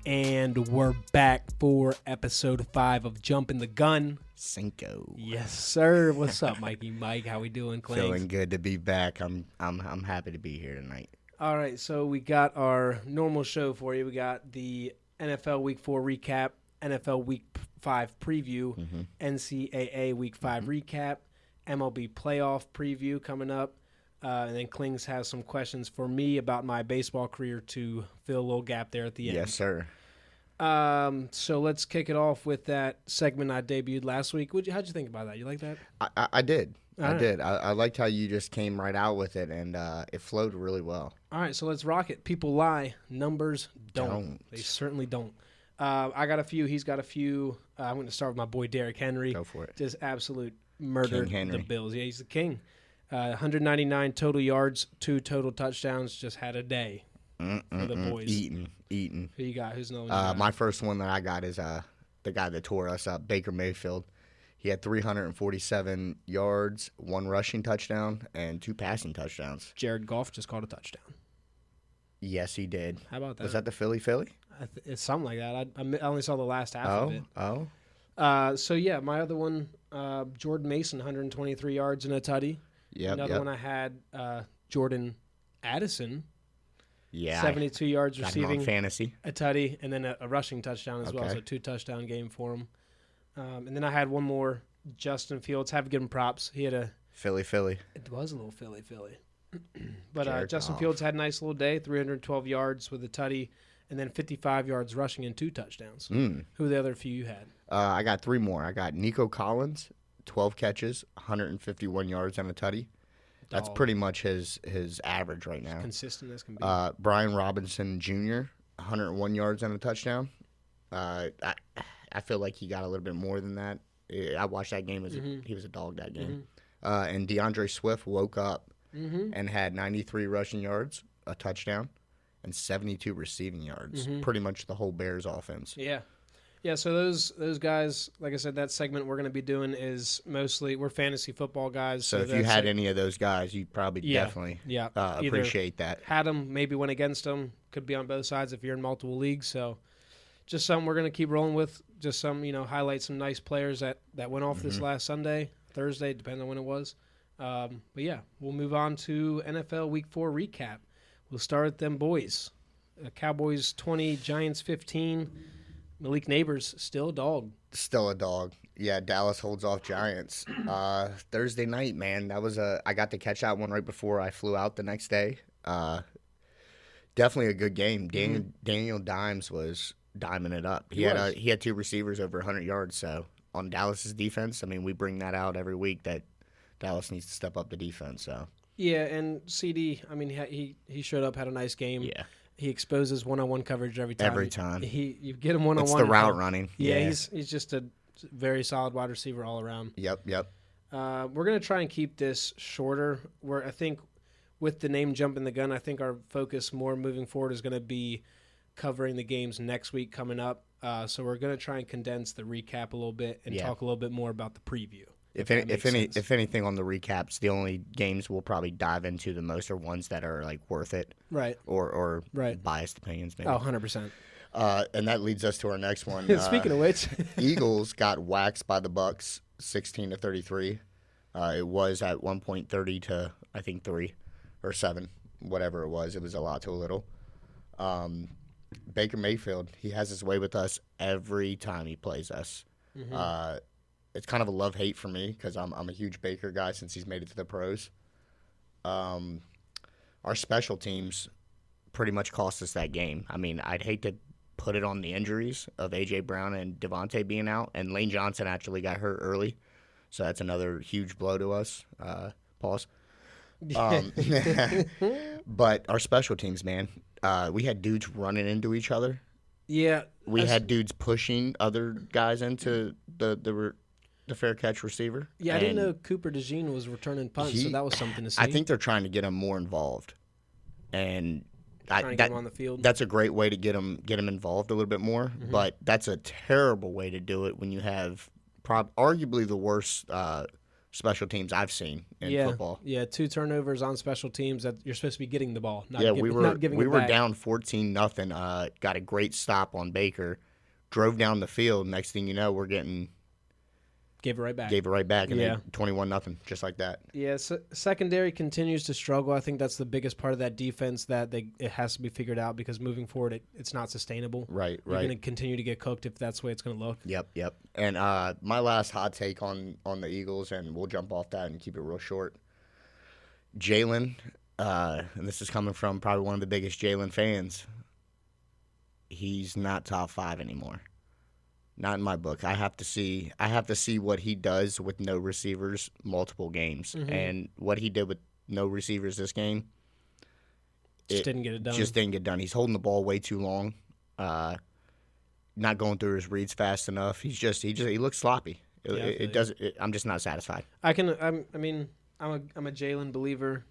And we're back for episode 5 of Jumping the Gun. Cinco. Yes, sir. What's up, Mikey Mike? How we doing, Clings? Feeling good to be back. I'm happy to be here tonight. All right, so we got our normal show for you. We got the NFL Week 4 recap, NFL Week 5 preview, NCAA Week 5 recap, MLB playoff preview coming up. And then Clings has some questions for me about my baseball career to fill a little gap there at the end. Yes, sir. So let's kick it off with that segment I debuted last week. How'd you think about that? You like that? I did. All right. Did. I liked how you just came right out with it, and it flowed really well. All right, so let's rock it. People lie. Numbers don't. They certainly don't. I got a few. He's got a few. I'm going to start with my boy Derrick Henry. Go for it. Just absolute murdered King Henry. the Bills. Yeah, he's the king. 199 total yards, 2 total touchdowns. Just had a day for the boys. Eating. Who you got? Who's the one? My first one that I got is the guy that tore us up, Baker Mayfield. He had 347 yards, 1 rushing touchdown, and 2 passing touchdowns. Jared Goff just caught a touchdown. Yes, he did. How about that? Was that the Philly? It's something like that. I only saw the last half of it. So, yeah, my other one, Jordan Mason, 123 yards and a tutty. Another one I had, Jordan Addison. Yeah, 72 yards got him receiving, on fantasy, a tutty, and then a rushing touchdown as well. So 2 touchdown game for him. And then I had one more, Justin Fields. Have to give him props. He had a Philly. It was a little Philly. But Justin Fields had a nice little day, 312 yards with a tutty, and then 55 yards rushing and 2 touchdowns. Who are the other few you had? I got 3 more. I got Nico Collins, 12 catches, 151 yards and a tutty. That's pretty much his average right now. Consistent as can be. Brian Robinson Jr., 101 yards and a touchdown. I feel like he got a little bit more than that. I watched that game. He was a dog that game. And DeAndre Swift woke up and had 93 rushing yards, a touchdown, and 72 receiving yards. Pretty much the whole Bears offense. Yeah. Yeah, so those guys, like I said, that segment we're going to be doing is mostly we're fantasy football guys. So if you had any of those guys, you'd probably definitely appreciate that. Had them, maybe went against them. Could be on both sides if you're in multiple leagues. So just something we're going to keep rolling with. Just some, highlight some nice players that went off this last Sunday, Thursday, depending on when it was. But yeah, we'll move on to NFL Week 4 recap. We'll start with them boys. Cowboys 20, Giants 15. Malik Neighbors, still a dog. Still a dog. Yeah, Dallas holds off Giants. Thursday night, man, I got to catch that one right before I flew out the next day. Definitely a good game. Daniel Dimes was diming it up. He had 2 receivers over 100 yards. So on Dallas's defense, I mean, we bring that out every week that Dallas needs to step up the defense. So yeah, and CD, I mean, he showed up, had a nice game. Yeah. He exposes one-on-one coverage every time. Every time. You get him one-on-one. It's the route running. Yeah, he's just a very solid wide receiver all around. Yep. We're going to try and keep this shorter. I think with the name Jumping the Gun, I think our focus more moving forward is going to be covering the games next week coming up. So we're going to try and condense the recap a little bit and talk a little bit more about the preview. If anything on the recaps, the only games we'll probably dive into the most are ones that are like worth it, right? Or biased opinions, maybe. 100%. And that leads us to our next one. Speaking of which, Eagles got waxed by the Bucks, 16-33. It was at one point 30 to I think 3 or 7, whatever it was. It was a lot to a little. Baker Mayfield, he has his way with us every time he plays us. It's kind of a love-hate for me because I'm a huge Baker guy since he's made it to the pros. Our special teams pretty much cost us that game. I mean, I'd hate to put it on the injuries of A.J. Brown and Devontae being out, and Lane Johnson actually got hurt early, so that's another huge blow to us. Pause. But our special teams, man, we had dudes running into each other. Yeah. We had dudes pushing other guys into the fair catch receiver. Yeah, I didn't know Cooper DeJean was returning punts, so that was something to see. I think they're trying to get him more involved, and get him on the field. That's a great way to get him involved a little bit more. But that's a terrible way to do it when you have arguably the worst special teams I've seen in football. Yeah, 2 turnovers on special teams that you're supposed to be getting the ball. We were down 14-0. Got a great stop on Baker, drove down the field. Next thing you know, we're getting gave it right back, and then 21-0, just like that. Yeah, so secondary continues to struggle. I think that's the biggest part of that defense that it has to be figured out because moving forward, it's not sustainable. Right. You're going to continue to get cooked if that's the way it's going to look. Yep. And my last hot take on the Eagles, and we'll jump off that and keep it real short. Jalen, and this is coming from probably one of the biggest Jalen fans. He's not top 5 anymore. Not in my book. I have to see what he does with no receivers multiple games. Mm-hmm. And what he did with no receivers this game didn't get it done. He's holding the ball way too long. Not going through his reads fast enough. He looks sloppy. I'm just not satisfied. I'm a Jalen believer.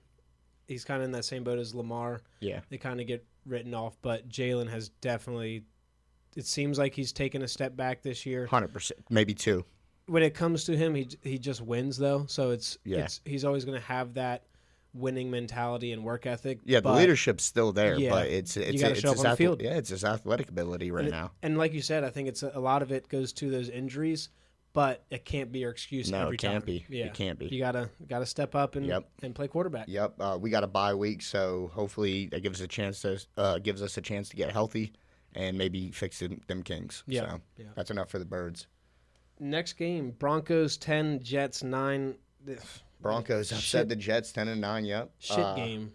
He's kind of in that same boat as Lamar. Yeah. They kind of get written off, but Jalen has definitely. It seems like he's taken a step back this year. 100%, maybe 2. When it comes to him, he just wins though. So he's always going to have that winning mentality and work ethic. Yeah, the leadership's still there, but it's you got to show up on the field. Yeah, it's his athletic ability now. And like you said, I think it's a lot of it goes to those injuries, but it can't be your excuse every time. No, it can't be. Yeah. It can't be. You gotta step up and play quarterback. Yep. We got a bye week, so hopefully that gives us a chance to get healthy. And maybe fix them Kings. Yeah. So that's enough for the Birds. Next game, Broncos 10, Jets 9. Broncos upset the Jets 10-9. Yep. Shit game.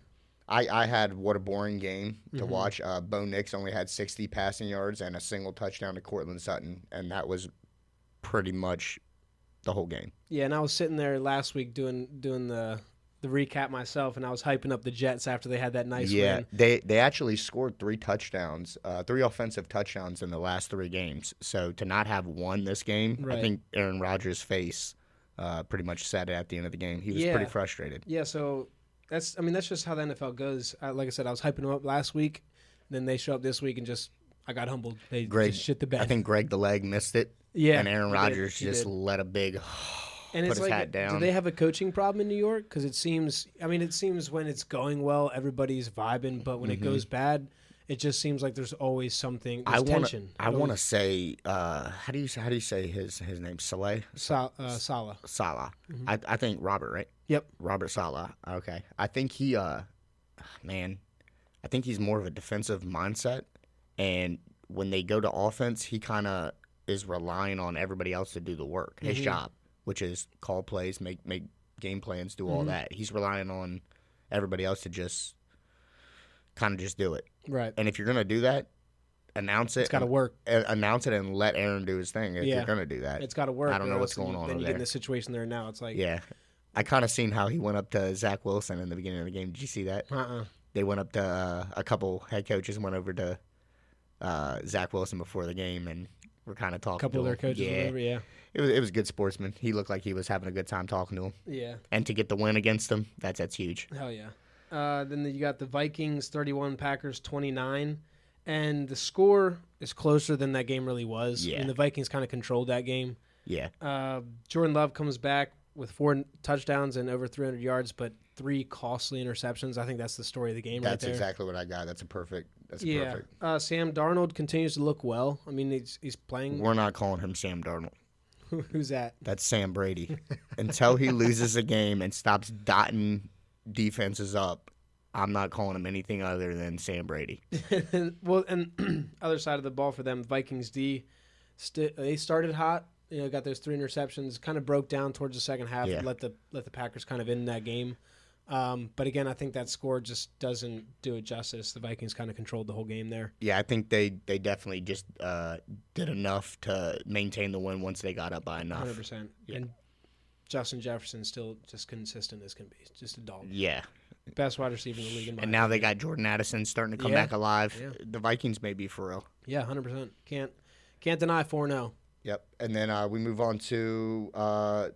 I had what a boring game to watch. Bo Nix only had 60 passing yards and a single touchdown to Cortland Sutton, and that was pretty much the whole game. Yeah, and I was sitting there last week doing the recap myself, and I was hyping up the Jets after they had that nice win. Yeah, they actually scored 3 touchdowns, 3 offensive touchdowns in the last 3 games. So to not have won this game, right. I think Aaron Rodgers' face pretty much said it at the end of the game. He was pretty frustrated. Yeah, so that's just how the NFL goes. Like I said, I was hyping them up last week, and then they show up this week and I got humbled. They just shit the bed. I think Greg the Leg missed it. Yeah, and Aaron Rodgers just let a big. And put his hat down. Do they have a coaching problem in New York? Because it seems when it's going well, everybody's vibing, but when it goes bad, it just seems like there's always something. There's tension. I want to say, how do you say his name? Saleh? Salah. Salah. Mm-hmm. I think Robert, right? Yep. Robert Salah. Okay. I think he, I think he's more of a defensive mindset, and when they go to offense, he kind of is relying on everybody else to do the work, his job. Which is call plays, make game plans, do all that. He's relying on everybody else to just kind of just do it. Right. And if you're going to do that, announce it. It's got to work. Announce it and let Aaron do his thing if you're going to do that. It's got to work. I don't know what's going on over there. Then you get in this situation there now. It's like... Yeah. I kind of seen how he went up to Zach Wilson in the beginning of the game. Did you see that? They went up to a couple head coaches went over to Zach Wilson before the game and were kind of talking to him. A couple of their coaches went over, yeah. It was good sportsman. He looked like he was having a good time talking to him. Yeah. And to get the win against them, that's huge. Hell yeah. Then you got the Vikings 31, Packers 29, and the score is closer than that game really was. Yeah. And the Vikings kind of controlled that game. Yeah. Jordan Love comes back with 4 touchdowns and over 300 yards, but 3 costly interceptions. I think that's the story of the game. That's right there. Exactly what I got. That's perfect. Sam Darnold continues to look well. I mean, he's playing. We're not calling him Sam Darnold. Who's that? That's Sam Brady. Until he loses a game and stops dotting defenses up, I'm not calling him anything other than Sam Brady. Well, and other side of the ball for them, Vikings D, they started hot. Got those 3 interceptions, kind of broke down towards the second half, and let the Packers kind of in that game. But again, I think that score just doesn't do it justice. The Vikings kind of controlled the whole game there. Yeah, I think they definitely just did enough to maintain the win once they got up by enough. 100%. Yeah. And Justin Jefferson still just consistent as can be. Just a dog. Yeah. Best wide receiver in the league. And now they got Jordan Addison starting to come back alive. Yeah. The Vikings may be for real. Yeah, 100%. Can't deny 4-0. Yep. And then we move on to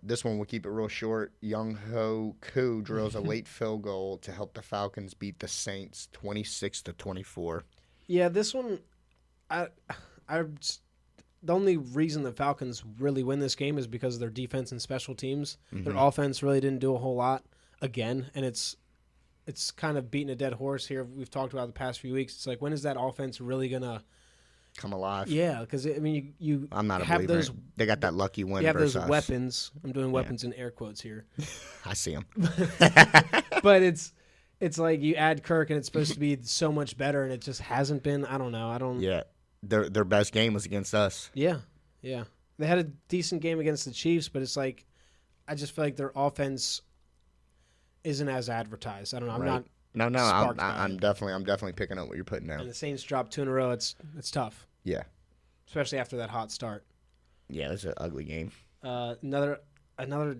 this one. We'll keep it real short. Young Ho Koo drills a late field goal to help the Falcons beat the Saints 26-24. Yeah, this one, the only reason the Falcons really win this game is because of their defense and special teams. Mm-hmm. Their offense really didn't do a whole lot again, and it's kind of beating a dead horse here. We've talked about the past few weeks. It's like, when is that offense really gonna come alive? Yeah, because I mean, you I'm not a have believer. those. They got that lucky win. You have versus those us. weapons. I'm doing weapons in air quotes here. I see them. But it's like you add Kirk and it's supposed to be so much better, and it just hasn't been. I don't know. Yeah, their best game was against us. Yeah. They had a decent game against the Chiefs, but it's like I just feel like their offense isn't as advertised. I don't know. I'm not. No. sparked by I'm it. definitely picking up what you're putting down. And the Saints dropped 2 in a row. It's tough, Yeah. especially after that hot start. Yeah, it was an ugly game. Another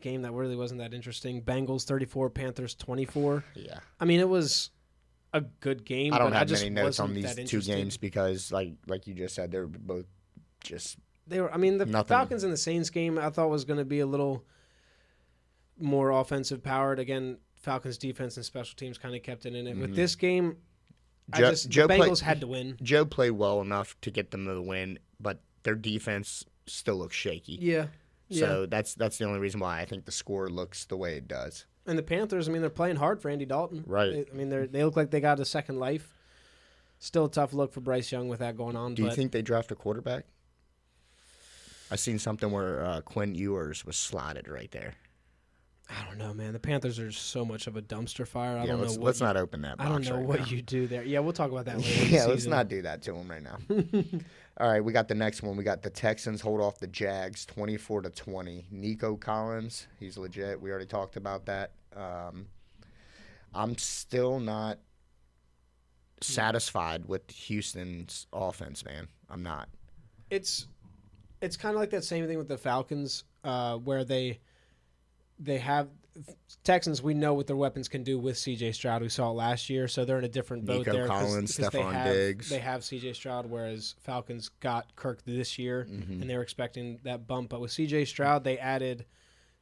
game that really wasn't that interesting. Bengals 34, Panthers 24. Yeah. I mean, it was a good game. I don't but have just many notes on wasn't these that two interested. games because, like you just said, they were both just They were. I mean, the nothing. Falcons and the Saints game I thought was going to be a little more offensive powered. Again, Falcons defense and special teams kind of kept it in it. With this game, the Bengals had to win. Joe played well enough to get them to the win, but their defense still looks shaky. Yeah. So that's the only reason why I think the score looks the way it does. And the Panthers, I mean, they're playing hard for Andy Dalton. Right. I mean, they look like they got a second life. Still a tough look for Bryce Young with that going on. Do you think they draft a quarterback? I seen something where Quinn Ewers was slotted right there. I don't know, man. The Panthers are so much of a dumpster fire. I don't know. Let's not open that box. I don't know right what now. you do there. Yeah, we'll talk about that later. Yeah, let's not do that to them right now. All right, we got the next one. We got the Texans hold off the Jags 24-20. Nico Collins, he's legit. We already talked about that. I'm still not satisfied with Houston's offense, man. I'm not. It's kind of like that same thing with the Falcons, where they have Texans. We know what their weapons can do with C.J. Stroud. We saw it last year, so they're in a different boat Nico there. Collins, Cause Stephon Diggs. They have C.J. Stroud, whereas Falcons got Kirk this year, and they were expecting that bump. But with C.J. Stroud, they added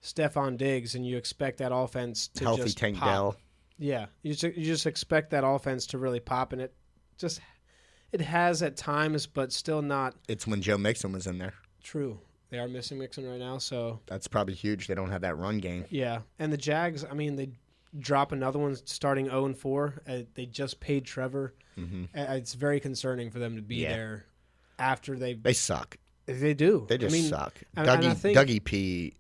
Stephon Diggs, and you expect that offense to Healthy just Tank pop. Dell. Yeah, you just expect that offense to really pop, and it has at times, but still not It's when Joe Mixon was in there. true. They are missing Mixon right now, so That's probably huge. They don't have that run game. yeah. And the Jags, I mean, they drop another one starting 0-4. They just paid Trevor. It's very concerning for them to be there after They suck. They do. They just suck. and I think, Dougie P,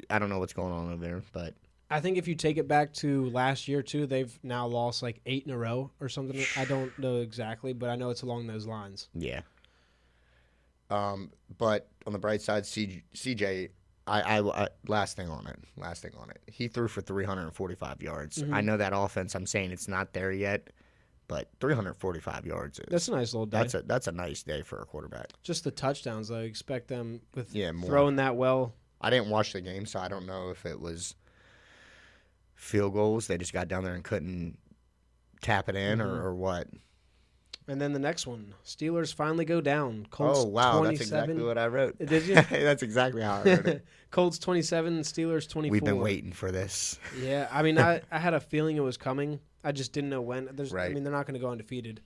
I don't know what's going on over there, but I think if you take it back to last year too, they've now lost like 8 in a row or something. I don't know exactly, but I know it's along those lines. yeah. But on the bright side, CJ, I last thing on it. He threw for 345 yards. I know that offense. I'm saying it's not there yet, but 345 yards is That's a nice little day. that's a nice day for a quarterback. Just the touchdowns, though. You expect them with More. throwing that well. I didn't watch the game, so I don't know if it was field goals. They just got down there and couldn't tap it in or what. And then the next one, Steelers finally go down. Colts Oh, wow. 27. That's exactly what I wrote. Did you? That's exactly how I wrote it. Colts 27, Steelers 24. We've been waiting for this. Yeah, I mean, I had a feeling it was coming. I just didn't know when. Right. I mean, they're not going to go undefeated.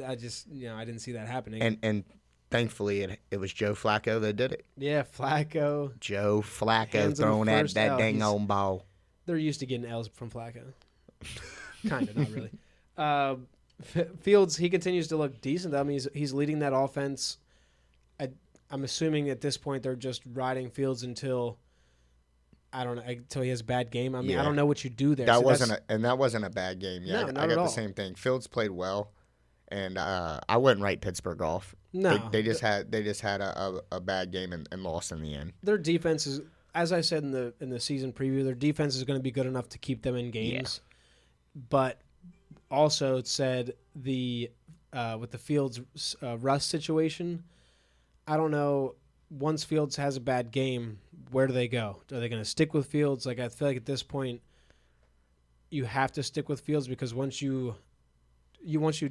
I didn't see that happening. And thankfully, it was Joe Flacco that did it. Yeah, Flacco. Joe Flacco Hands on the throwing that first L. dang old ball. They're used to getting L's from Flacco. Kind of, not really. Fields, he continues to look decent. I mean, he's leading that offense. I'm assuming at this point they're just riding Fields until until he has a bad game. I mean, I don't know what you do there. That wasn't a bad game. Yeah, No, not I at got all. the same thing. Fields played well, and I wouldn't write Pittsburgh off. No, they just had a bad game and lost in the end. Their defense is, as I said in the season preview, their defense is going to be good enough to keep them in games. Yeah. But also it said with the Fields Russ situation, I don't know. Once Fields has a bad game, where do they go? Are they going to stick with Fields? Like, I feel like at this point, you have to stick with Fields because once you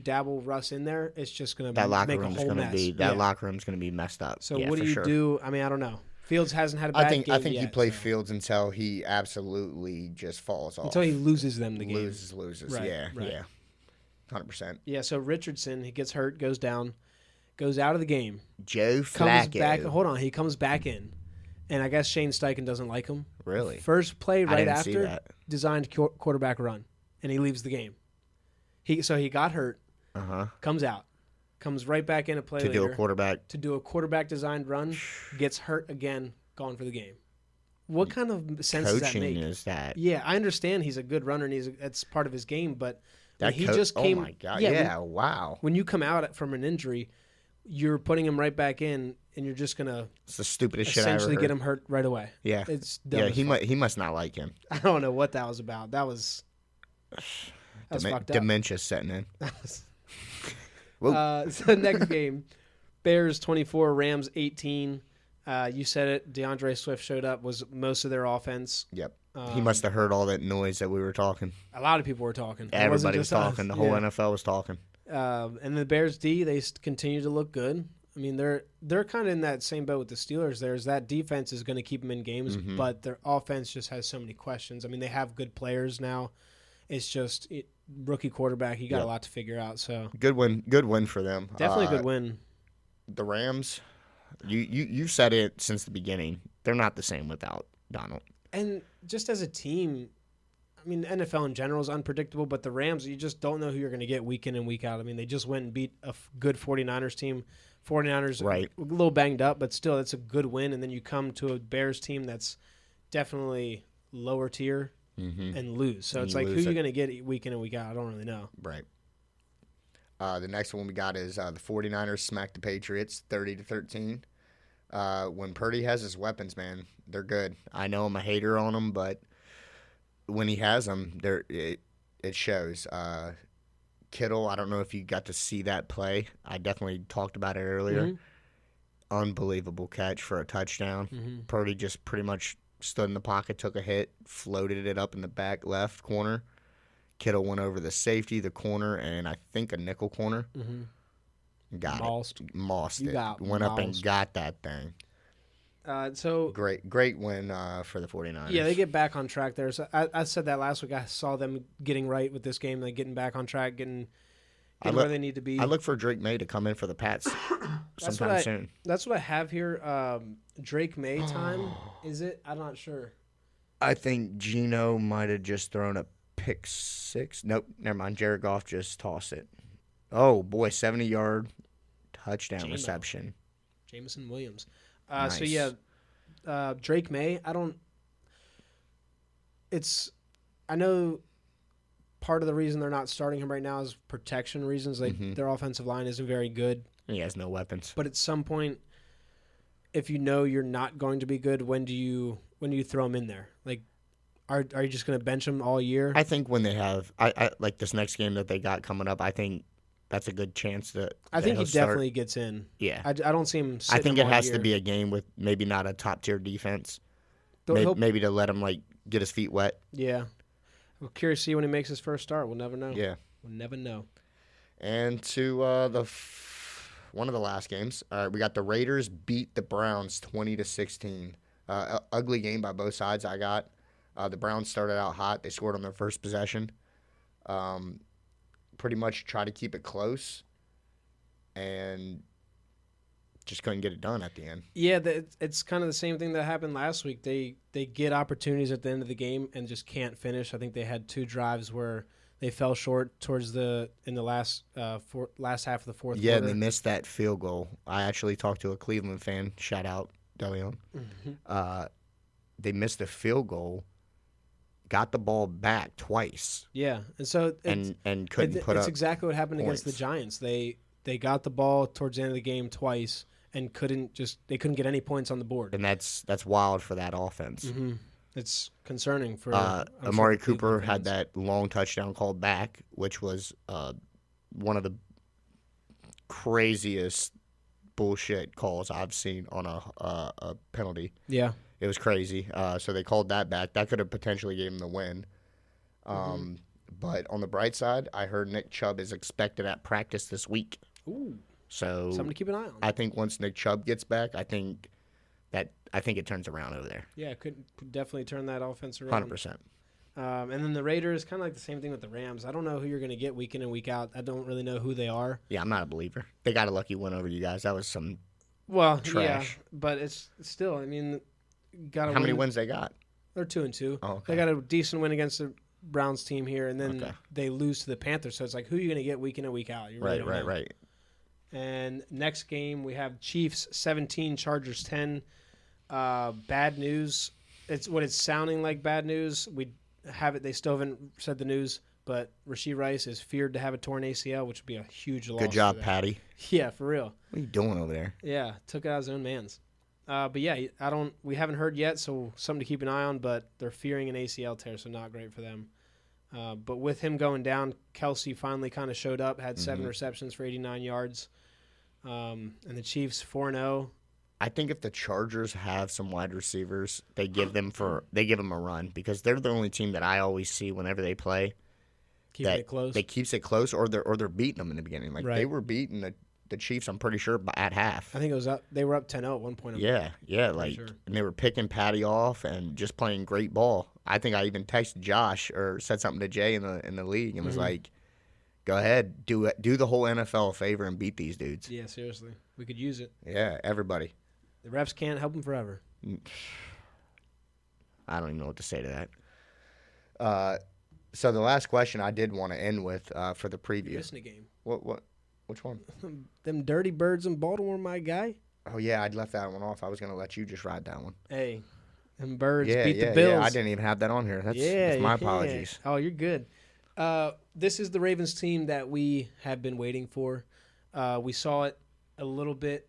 dabble Russ in there, it's just going to make a whole mess. Locker room's going to be messed up. So what do you do? I mean, I don't know. Fields hasn't had a bad game I think yet, you play Fields until he absolutely just falls off. Until he loses them the game. Loses. Right, Yeah, right. yeah. 100%. Yeah, so Richardson, he gets hurt, goes down. goes out of the game. Joe Comes Flacco. back. Hold on, he comes back in, and I guess Shane Steichen doesn't like him. Really? First play right didn't see after that. designed quarterback run, and he leaves the game. So he got hurt. Comes out, comes right back in a play To later do a quarterback designed run, gets hurt again, gone for the game. What kind of sense does that make? coaching is that? Yeah, I understand he's a good runner and that's part of his game, but when That he just came. Oh my god! Yeah, Yeah, wow. when you come out from an injury, you're putting him right back in, and you're just gonna It's the stupidest shit I ever essentially heard. get him hurt right away. Yeah, It's dumb yeah. as He fuck. he must not like him. I don't know what that was about. That was fucked up. Dementia setting in. So next game, Bears 24, Rams 18. You said it. DeAndre Swift showed up. Was most of their offense. Yep. He must have heard all that noise that we were talking. A lot of people were talking. It wasn't Everybody was just us. talking. The whole Yeah. NFL was talking. And the Bears D, they continue to look good. I mean, they're kind of in that same boat with the Steelers. There's that defense is going to keep them in games, but their offense just has so many questions. I mean, they have good players now. It's just rookie quarterback. You got a lot to figure out. So Good win for them. definitely a good win. The Rams, you said it since the beginning. They're not the same without Donald. And just as a team, I mean, the NFL in general is unpredictable, but the Rams, you just don't know who you're going to get week in and week out. I mean, they just went and beat a good 49ers team. 49ers Right. a little banged up, but still, that's a good win. And then you come to a Bears team that's definitely lower tier and lose. So And it's you like, who lose you it. going to get week in and week out? I don't really know. Right. The next one we got is the 49ers smacked the Patriots 30-13. When Purdy has his weapons, man, they're good. I know I'm a hater on them, but when he has them, it shows. Kittle, I don't know if you got to see that play. I definitely talked about it earlier. Unbelievable catch for a touchdown. Purdy just pretty much stood in the pocket, took a hit, floated it up in the back left corner. Kittle went over the safety, the corner, and I think a nickel corner. Got it. Mossed You it. got Went up and mossed. got that thing. So Great win for the 49ers. yeah, they get back on track there. So I said that last week. I saw them getting right with this game, like getting back on track, getting where they need to be. I look for Drake May to come in for the Pats sometime soon. That's what I have here. Drake May time, is it? I'm not sure. I think Geno might have just thrown a pick six. Nope, never mind. Jared Goff just tossed it. Oh, boy, 70-yard touchdown reception. Jameson Williams. Nice. So, yeah, Drake May, I know part of the reason they're not starting him right now is protection reasons. Like their offensive line isn't very good. He has no weapons. But at some point, if you know you're not going to be good, when do you throw him in there? Like, are you just going to bench him all year? I think when they have I like this next game that they got coming up, I think that's a good chance that I think he he'll start. definitely gets in. Yeah. I don't see him I sitting think him it all has year. to be a game with maybe not a top-tier defense. He'll- Maybe to let him like get his feet wet. Yeah. I'm curious to see when he makes his first start. We'll never know. Yeah. We'll never know. And to one of the last games, we got the Raiders beat the Browns 20-16. Ugly game by both sides. I got the Browns started out hot. They scored on their first possession. Pretty much tried to keep it close, and just couldn't get it done at the end. Yeah, it's kind of the same thing that happened last week. They get opportunities at the end of the game and just can't finish. I think they had 2 drives where they fell short towards in the last half of the fourth Yeah, quarter. they missed that field goal. I actually talked to a Cleveland fan. Shout out, DeLeon. They missed a field goal, got the ball back twice, Yeah, and so and couldn't put up. It's exactly what happened against the points. Giants. They got the ball towards the end of the game twice and couldn't get any points on the board. And that's wild for that offense. It's concerning for Amari for Cooper Cleveland had fans. that long touchdown called back, which was one of the craziest bullshit calls I've seen on a penalty. Yeah. It was crazy. So they called that back. That could have potentially gave them the win. But on the bright side, I heard Nick Chubb is expected at practice this week. Ooh, So something to keep an eye on. I think once Nick Chubb gets back, I think it turns around over there. Yeah, it could definitely turn that offense around. 100%. And then the Raiders, kind of like the same thing with the Rams. I don't know who you're going to get week in and week out. I don't really know who they are. Yeah, I'm not a believer. They got a lucky win over you guys. That was some Yeah, trash. but it's still, I mean, got to How many wins they got? They're 2-2. Oh, okay. They got a decent win against the Browns team here, and then Okay. they lose to the Panthers. So it's like, who are you going to get week in and week out? You really don't know. Right. And next game, we have Chiefs 17, Chargers 10. Bad news. It's what it's sounding like bad news. We have it. They still haven't said the news, but Rashee Rice is feared to have a torn ACL, which would be a huge loss. Good job, for them. Patty. Yeah, for real. What are you doing over there? Yeah, took it out of his own man's. But yeah, we haven't heard yet, so something to keep an eye on. But they're fearing an ACL tear, so not great for them. But with him going down, Kelsey finally kind of showed up, had 7 receptions for 89 yards. And the Chiefs 4-0. I think if the Chargers have some wide receivers, they give them a run because they're the only team that I always see whenever they play. Keeping it close. They keeps it close, or they're beating them in the beginning. Like they were beating the Chiefs, I'm pretty sure, at half. I think it was up. They were up 10-0 at one point. Yeah, like, sure. And they were picking Patty off and just playing great ball. I think I even texted Josh or said something to Jay in the league and was like, "Go ahead, do the whole NFL a favor and beat these dudes." Yeah, seriously, we could use it. Yeah, everybody. The refs can't help them forever. I don't even know what to say to that. So the last question I did want to end with for the preview. You're missing a game. What? Which one? Them dirty birds in Baltimore, my guy. Oh yeah, I'd left that one off. I was gonna let you just ride that one. Hey, them birds beat the Bills. Yeah, I didn't even have that on here. That's my apologies. Oh, you're good. This is the Ravens team that we have been waiting for. We saw it a little bit.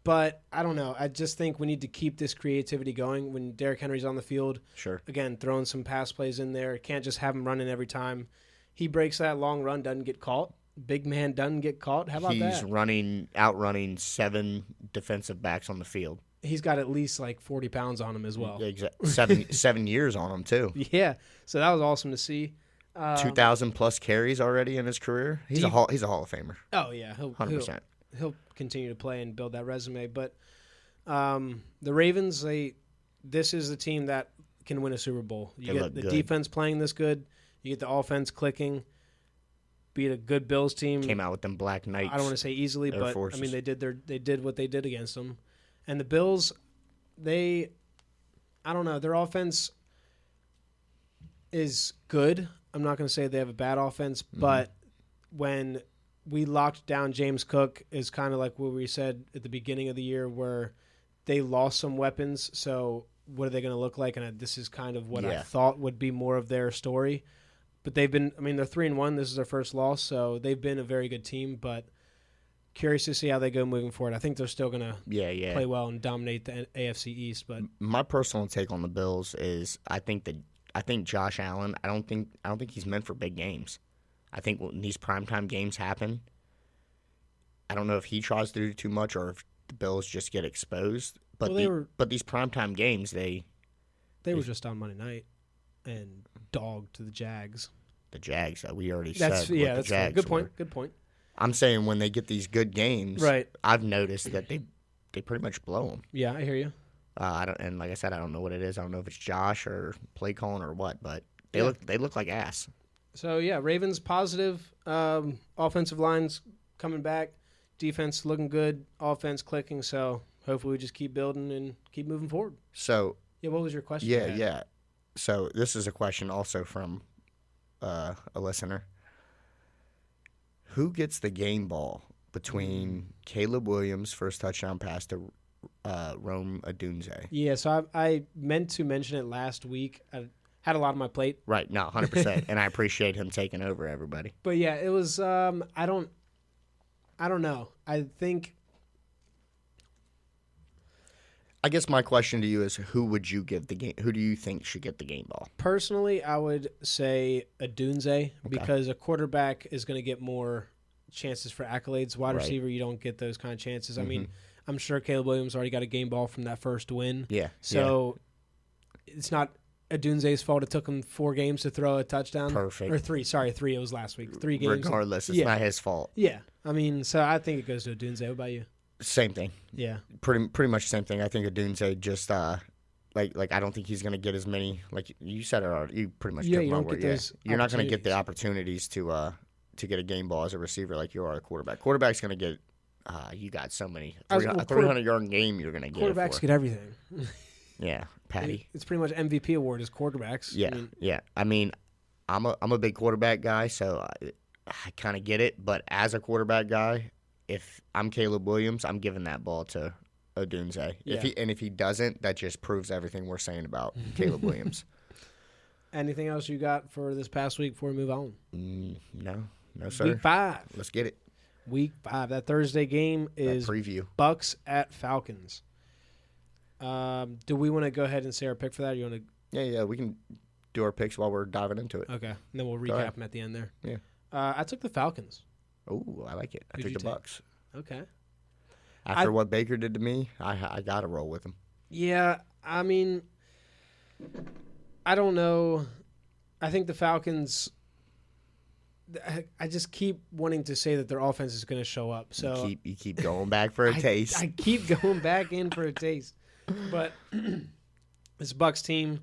But I don't know. I just think we need to keep this creativity going when Derrick Henry's on the field. Sure. Again, throwing some pass plays in there. Can't just have him running every time. He breaks that long run, doesn't get caught. Big man doesn't get caught. How about that? He's outrunning 7 defensive backs on the field. He's got at least like 40 pounds on him as well. Exactly. 7 years on him too. Yeah. So that was awesome to see. 2,000 plus carries already in his career. He's a Hall of Famer. Oh yeah, 100%. He'll continue to play and build that resume. But the Ravens, this is the team that can win a Super Bowl. You get the defense playing this good. You get the offense clicking. Beat a good Bills team. Came out with them Black Knights. I don't want to say easily, but forces. I mean they did what they did against them. And the Bills, I don't know, their offense is good. I'm not going to say they have a bad offense, but when we locked down James Cook is kind of like what we said at the beginning of the year where they lost some weapons. So what are they going to look like? And this is kind of what I thought would be more of their story. But they're 3-1. This is their first loss. So they've been a very good team, but curious to see how they go moving forward. I think they're still going to play well and dominate the AFC East. But my personal take on the Bills is I think Josh Allen, I don't think he's meant for big games. I think when these primetime games happen, I don't know if he tries to do too much or if the Bills just get exposed. But but these primetime games, they were just on Monday night and dogged to the Jags. The Jags, we already said. That's good point. Good point. I'm saying when they get these good games, right. I've noticed that they pretty much blow them. Yeah, I hear you. And like I said, I don't know what it is. I don't know if it's Josh or play calling or what, but they look like ass. So yeah, Ravens positive. Offensive line's coming back. Defense looking good. Offense clicking. So hopefully we just keep building and keep moving forward. So yeah, what was your question? Yeah. So this is a question also from a listener. Who gets the game ball between Caleb Williams' first touchdown pass to Rome Odunze? Yeah, so I meant to mention it last week. I had a lot on my plate. Right, no, 100%. And I appreciate him taking over everybody. But yeah, it was I don't know. I guess my question to you is who would you give the game? Who do you think should get the game ball? Personally, I would say Odunze because a quarterback is going to get more chances for accolades. Wide receiver, you don't get those kind of chances. I mean, I'm sure Caleb Williams already got a game ball from that first win. Yeah. So it's not Odunze's fault. It took him 4 games to throw a touchdown. Perfect. Or 3. Sorry, 3. It was last week. 3 games. Regardless, it's not his fault. Yeah. I mean, so I think it goes to Odunze. What about you? Same thing. Yeah. Pretty much the same thing. I think Odunze just like I don't think he's going to get as many. Like you said it already. You pretty much Yeah, took you my don't word. get those You're not going to get the opportunities. opportunities to get a game ball as a receiver like you are a quarterback. Quarterback's going to get. You got so many. A 300-yard game you're going to get. Quarterbacks get everything. Yeah, Patty. It's pretty much MVP award is quarterbacks. Yeah. I mean, I'm a big quarterback guy, so I kind of get it. But as a quarterback guy, if I'm Caleb Williams, I'm giving that ball to Odunze. Yeah. If he doesn't, that just proves everything we're saying about Caleb Williams. Anything else you got for this past week before we move on? No, sir. Week 5. Let's get it. Week 5. That Thursday game is preview. Bucks at Falcons. Do we want to go ahead and say our pick for that? Or you want to? Yeah. We can do our picks while we're diving into it. Okay, and then we'll recap them at the end there. Yeah. I took the Falcons. Oh, I like it. I took the Bucks. Okay. After what Baker did to me, I got to roll with him. Yeah, I mean, I don't know. I think the Falcons. I just keep wanting to say that their offense is going to show up. So you keep going back for a taste. I keep going back in for a taste. But this Bucks team,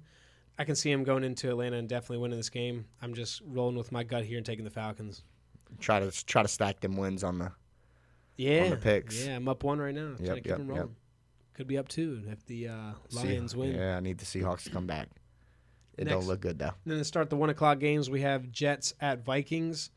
I can see them going into Atlanta and definitely winning this game. I'm just rolling with my gut here and taking the Falcons. Try to stack them wins on the picks. Yeah, I'm up 1 right now. Try to keep them rolling. Yep. Could be up 2 if the Lions win. Yeah, I need the Seahawks to come back. It don't look good, though. And then to start the 1 o'clock games, we have Jets at Vikings.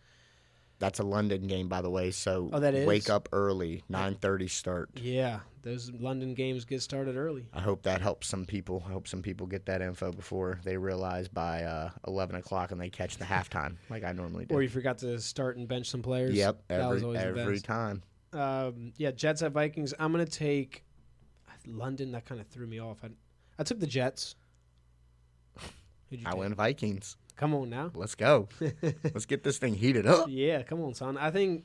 That's a London game, by the way, so that is? Wake up early, 9:30 start. Yeah, those London games get started early. I hope that helps some people. I hope some people get that info before they realize by 11 o'clock and they catch the halftime like I normally do. Or you forgot to start and bench some players. Yep, every time. Jets at Vikings. I'm going to take London. That kind of threw me off. I took the Jets. I win Vikings. Come on now. Let's go. Let's get this thing heated up. Yeah, come on, son. I think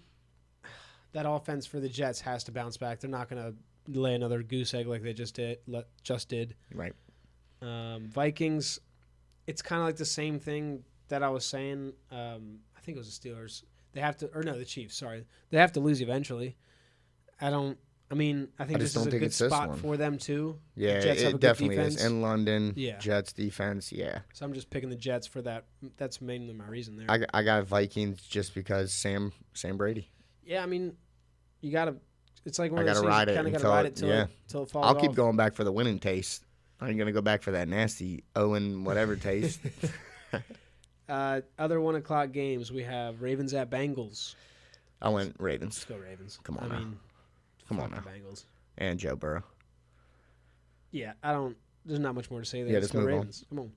that offense for the Jets has to bounce back. They're not going to lay another goose egg like they just did. Right. Vikings, it's kind of like the same thing that I was saying. I think it was the Steelers. The Chiefs, sorry. They have to lose eventually. I think this is a good spot for them, too. Yeah, it definitely is. In London, Jets defense, yeah. So I'm just picking the Jets for that. That's mainly my reason there. I got Vikings just because Sam Brady. Yeah, I mean, you got to – it's like one of those things you kind of got to ride it till it falls off. I'll keep going back for the winning taste. I ain't going to go back for that nasty Owen whatever taste. Other 1 o'clock games, we have Ravens at Bengals. I went Ravens. Let's go Ravens. Come on now. Come on now. Bengals. And Joe Burrow. Yeah, there's not much more to say there. Yeah, let's go Ravens. On. Come on.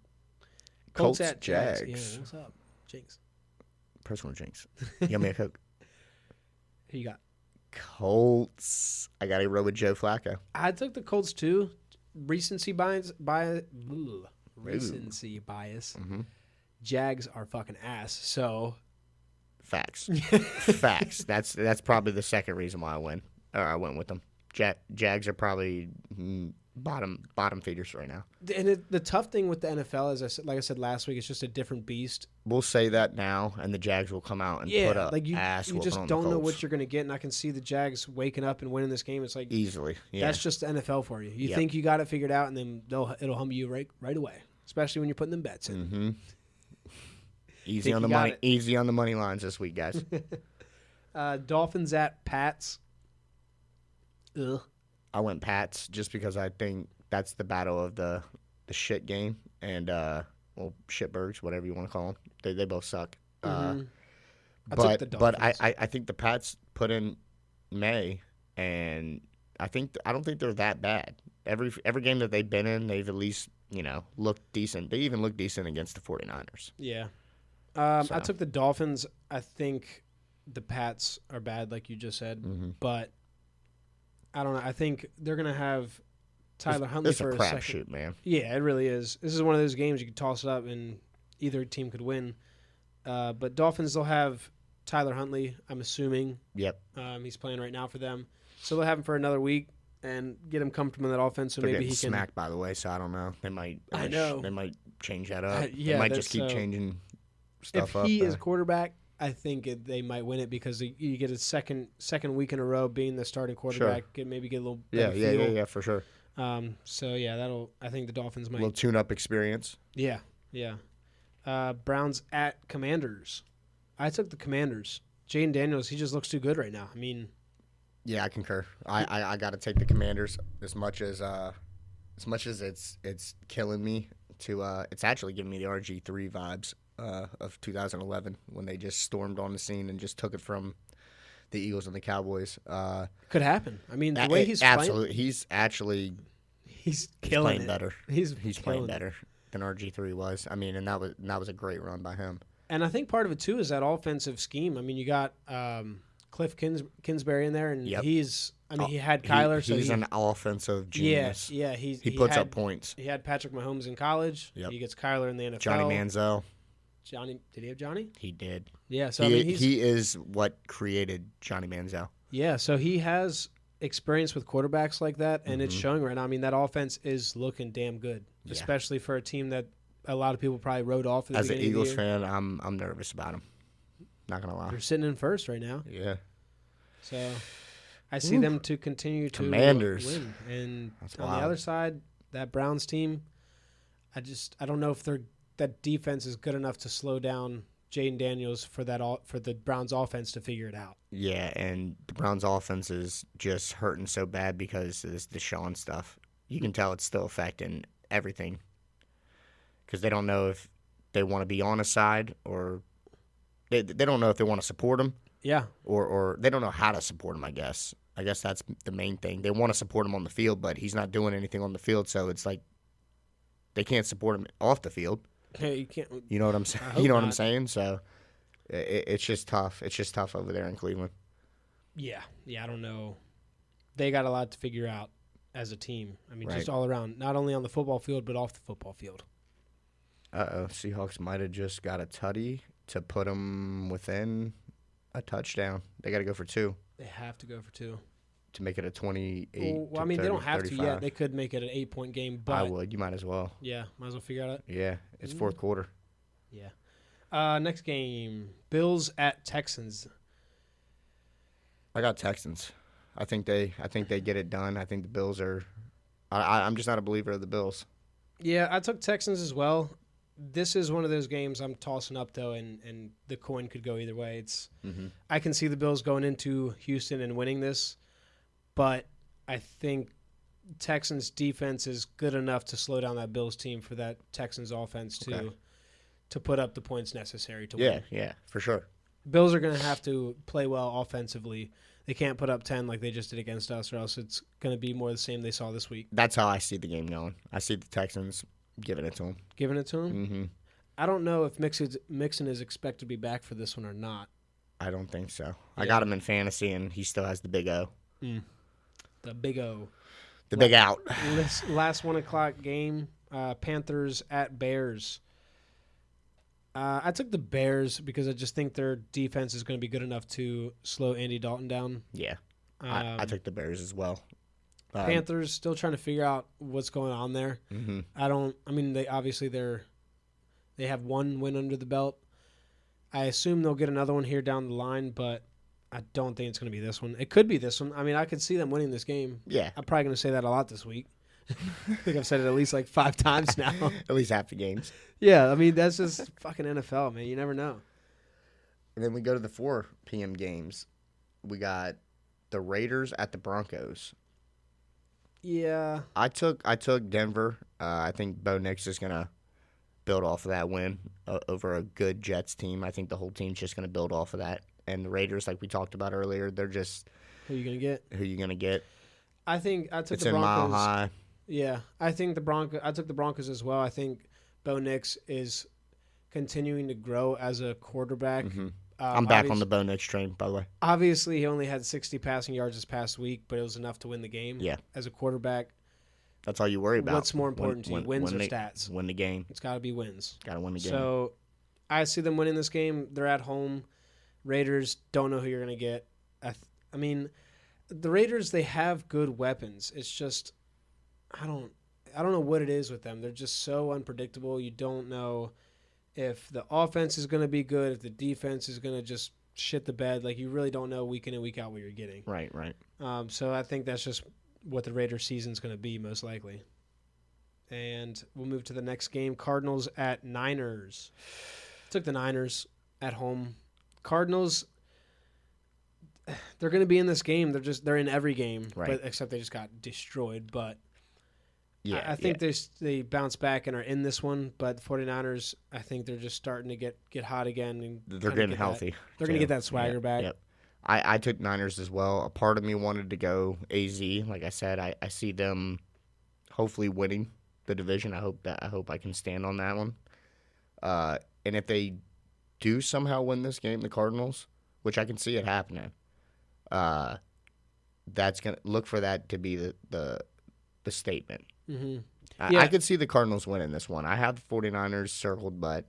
Colts at Jags. Yeah, what's up? Jinx. Personal jinx. Give me a Coke. Who you got? Colts. I got to roll with Joe Flacco. I took the Colts too. Recency bias. Recency bias. Mm-hmm. Jags are fucking ass. So. Facts. Facts. That's probably the second reason why I went with them. Jags are probably bottom feeders right now. And the tough thing with the NFL is, like I said last week, it's just a different beast. We'll say that now, and the Jags will come out and put up ass. You just don't know what you're going to get, and I can see the Jags waking up and winning this game. It's like easily. Yeah. That's just the NFL for you. You think you got it figured out, and then it'll humble you right away, especially when you're putting them bets in. Mm-hmm. Easy on the money. Easy on the money lines this week, guys. Dolphins at Pats. Ugh. I went Pats just because I think that's the battle of the shit game and shitbergs, whatever you want to call them. They both suck. Mm-hmm. But I think the Pats put in May, and I don't think they're that bad. Every game that they've been in, they've at least looked decent. They even looked decent against the 49ers. Yeah. I took the Dolphins. I think the Pats are bad, like you just said, but I don't know. I think they're going to have Tyler Huntley for a second. It's a crapshoot, man. Yeah, it really is. This is one of those games you could toss it up and either team could win. But Dolphins, they'll have Tyler Huntley, I'm assuming. Yep. He's playing right now for them. So they'll have him for another week and get him comfortable in that offense. So they're maybe he can. Smacked, by the way, so I don't know. They might. I know. They might change that up. Yeah, they might just keep changing stuff up. If he is quarterback, I think they might win it because you get a second week in a row being the starting quarterback. Sure. Maybe get a little feel. Yeah, for sure. So yeah, I think the Dolphins A might. little tune-up experience. Yeah. Browns at Commanders. I took the Commanders. Jaden Daniels, he just looks too good right now. I mean, Yeah, I concur. I got to take the Commanders as much as it's killing me to it's actually giving me the RG3 vibes of 2011 when they just stormed on the scene and just took it from the Eagles and the Cowboys. could happen. I mean, the way he's absolutely, playing, he's killing playing it. better. He's Playing better than RG3 was. I mean, and that was a great run by him. And I think part of it too is that offensive scheme. I mean, you got Cliff Kingsbury in there, and Yep. he had Kyler. He's an offensive genius. Yeah. He puts up points. He had Patrick Mahomes in college. Yep. He gets Kyler in the NFL. Johnny Manziel. Did he have Johnny? He did. Yeah. So he is what created Johnny Manziel. Yeah. So he has experience with quarterbacks like that, and it's showing right now. I mean, that offense is looking damn good, especially for a team that a lot of people probably wrote off at the As an beginning of the Eagles year. fan, I'm nervous about him. Not gonna lie. They're sitting in first right now. Yeah. So I see them to continue to Commanders. win. And That's on wild. the other side, that Browns team, I don't know if that defense is good enough to slow down Jaden Daniels for the Browns offense to figure it out. Yeah, and the Browns' offense is just hurting so bad because of this Deshaun stuff. You can tell it's still affecting everything because they don't know if they want to be on his side or they don't know if they want to support him. Yeah. Or they don't know how to support him, I guess. I guess that's the main thing. They want to support him on the field, but he's not doing anything on the field, so it's like they can't support him off the field. Hey, you can't. You know what I'm saying? You know what I'm saying? So it's just tough. It's just tough over there in Cleveland. Yeah. I don't know. They got a lot to figure out as a team. I mean, Right. just all around, not only on the football field but off the football field. Seahawks might have just got a tutty to put them within a touchdown. They got to go for 2 They have to go for 2. to make it a 28. Well, I mean, they don't have 35. to yet. They could make it an 8-point game, but I would. You might as well. yeah, might as well figure out it. Yeah, it's fourth quarter. Yeah. Next game, Bills at Texans. I got Texans. I think they get it done. I think the Bills are. I'm just not a believer of the Bills. Yeah, I took Texans as well. This is one of those games I'm tossing up though, and the coin could go either way. I can see the Bills going into Houston and winning this, but I think Texans defense is good enough to slow down that Bills team for that Texans offense to put up the points necessary to win. Yeah, for sure. Bills are going to have to play well offensively. They can't put up 10 like they just did against us, or else it's going to be more the same they saw this week. That's how I see the game going. I see the Texans giving it to them. Giving it to them? Mm-hmm. I don't know if Mixon is expected to be back for this one or not. I don't think so. Yeah. I got him in fantasy, and he still has the big O. The big O. The big out. Last 1 o'clock game, Panthers at Bears. I took the Bears because I just think their defense is going to be good enough to slow Andy Dalton down. Yeah, I took the Bears as well. Panthers still trying to figure out what's going on there. Mm-hmm. They have 1 win under the belt. I assume they'll get another one here down the line, but I don't think it's going to be this one. It could be this one. I mean, I could see them winning this game. Yeah. I'm probably going to say that a lot this week. I think I've said it at least like 5 times now. At least half the games. Yeah, I mean, that's just fucking NFL, man. You never know. And then we go to the 4 p.m. games. We got the Raiders at the Broncos. Yeah. I took Denver. I think Bo Nix is going to build off of that win over a good Jets team. I think the whole team's just going to build off of that. And the Raiders, like we talked about earlier, they're just Who are you going to get? who you going to get. I think I took It's the in Broncos. Mile High. Yeah, I think I took the Broncos as well. I think Bo Nix is continuing to grow as a quarterback. Mm-hmm. I'm back on the Bo Nix train, by the way. Obviously, he only had 60 passing yards this past week, but it was enough to win the game. Yeah. As a quarterback, That's all you worry about. what's more important to you, wins or stats? Win the game. It's got to be wins. Got to win the game. So I see them winning this game. They're at home. Raiders, don't know who you're going to get. I mean, the Raiders, they have good weapons. It's just I don't know what it is with them. They're just so unpredictable. You don't know if the offense is going to be good, if the defense is going to just shit the bed. Like, you really don't know week in and week out what you're getting. Right. So I think that's just what the Raiders' season's going to be, most likely. And we'll move to the next game. Cardinals at Niners. Took the Niners at home. Cardinals, they're going to be in this game. They're in every game, Right. but except they just got destroyed. But Yeah, I think they bounce back and are in this one. But the 49ers, I think they're just starting to get hot again. And they're getting healthy. They're going to get that swagger back. Yep. I took Niners as well. A part of me wanted to go AZ. Like I said, I see them hopefully winning the division. I hope I can stand on that one. And if they do somehow win this game, the Cardinals, which I can see it happening, that's gonna look for that to be the statement. Mm-hmm. I could see the Cardinals winning this one. I have the 49ers circled, but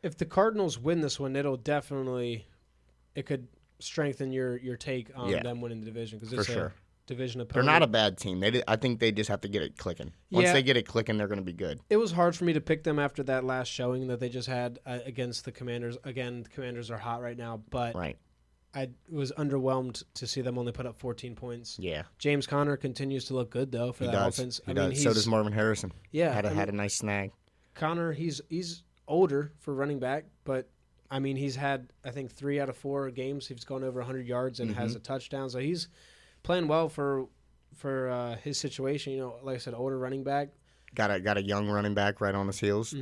if the Cardinals win this one, it could strengthen your take on them winning the division because it's a division opponent. They're not a bad team. I think they just have to get it clicking. Once they get it clicking, they're going to be good. It was hard for me to pick them after that last showing that they just had against the Commanders. Again, the Commanders are hot right now, but I was underwhelmed to see them only put up 14 points. Yeah. James Conner continues to look good though for that offense. He does. So does Marvin Harrison. Yeah, had a nice snag. Conner, he's older for running back, but I mean, he's had, I think, 3 out of 4 games. He's gone over 100 yards and has a touchdown. So he's playing well for his situation. You know, like I said, older running back. Got a young running back right on his heels.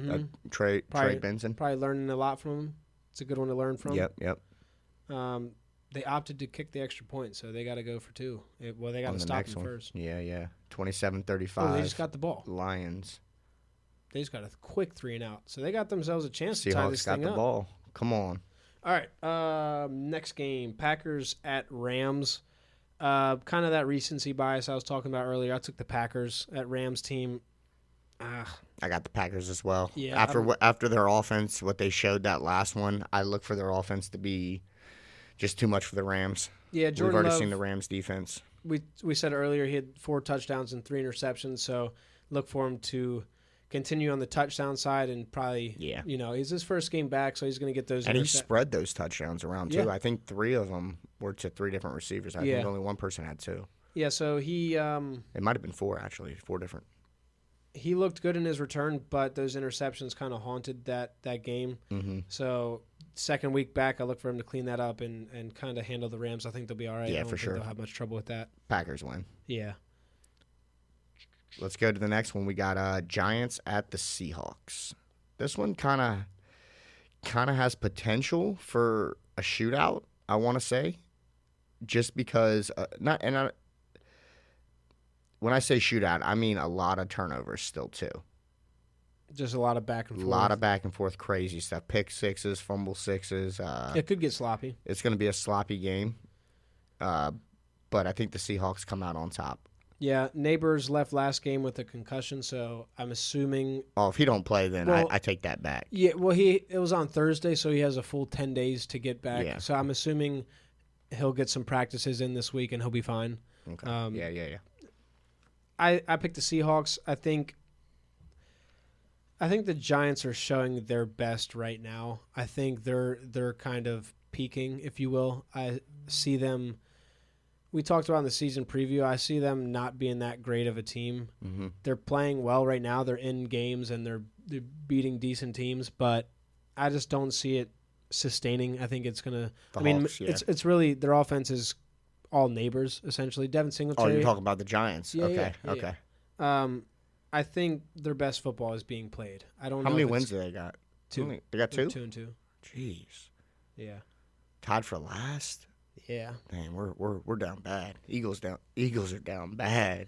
Trey Benson. Probably learning a lot from him. It's a good one to learn from. Yep. They opted to kick the extra point, so they got to go for 2. They got to stop him first. Yeah. 27-35. Oh, they just got the ball. Lions. They just got a quick 3 and out. So they got themselves a chance to tie this thing up. Seahawks got the ball. Come on. All right. Next game, Packers at Rams. Kind of that recency bias I was talking about earlier. I took the Packers at Rams team. I got the Packers as well. Yeah. After their offense, what they showed that last one, I look for their offense to be just too much for the Rams. Yeah, We've already seen the Rams defense. We said earlier he had 4 touchdowns and 3 interceptions, so look for him to continue on the touchdown side and probably, he's his first game back, so he's going to get those. And he spread those touchdowns around, too. Yeah. I think 3 of them were to 3 different receivers. I think only one person had 2. Yeah, so he... it might have been 4, actually, 4 different. He looked good in his return, but those interceptions kind of haunted that game. Mm-hmm. So second week back, I look for him to clean that up and kind of handle the Rams. I think they'll be all right. Yeah, I don't for think sure. They'll have much trouble with that. Packers win. Yeah. Let's go to the next one. We got Giants at the Seahawks. This one kind of has potential for a shootout, I want to say, just because when I say shootout, I mean a lot of turnovers still too. Just a lot of back and forth. A lot of back and forth crazy stuff. Pick sixes, fumble sixes. It could get sloppy. It's going to be a sloppy game, but I think the Seahawks come out on top. Yeah, Neighbors left last game with a concussion, so I'm assuming. Oh, if he don't play, then I take that back. Yeah, well, it was on Thursday, so he has a full 10 days to get back. Yeah. So I'm assuming he'll get some practices in this week and he'll be fine. Okay. Yeah. I picked the Seahawks. I think the Giants are showing their best right now. I think they're kind of peaking, if you will. I see them. We talked about in the season preview. I see them not being that great of a team. Mm-hmm. They're playing well right now. They're in games and they're beating decent teams, but I just don't see it sustaining. I think it's gonna. Hawks, yeah. It's really their offense is all Neighbors essentially. Devin Singletary. Oh, you're talking about the Giants. Yeah, Okay. I think their best football is being played. I don't know. How many wins do they got? 2. They got 2? 2 and 2. Jeez. Yeah. Tied for last? Yeah. Dang, we're down bad. Eagles are down bad.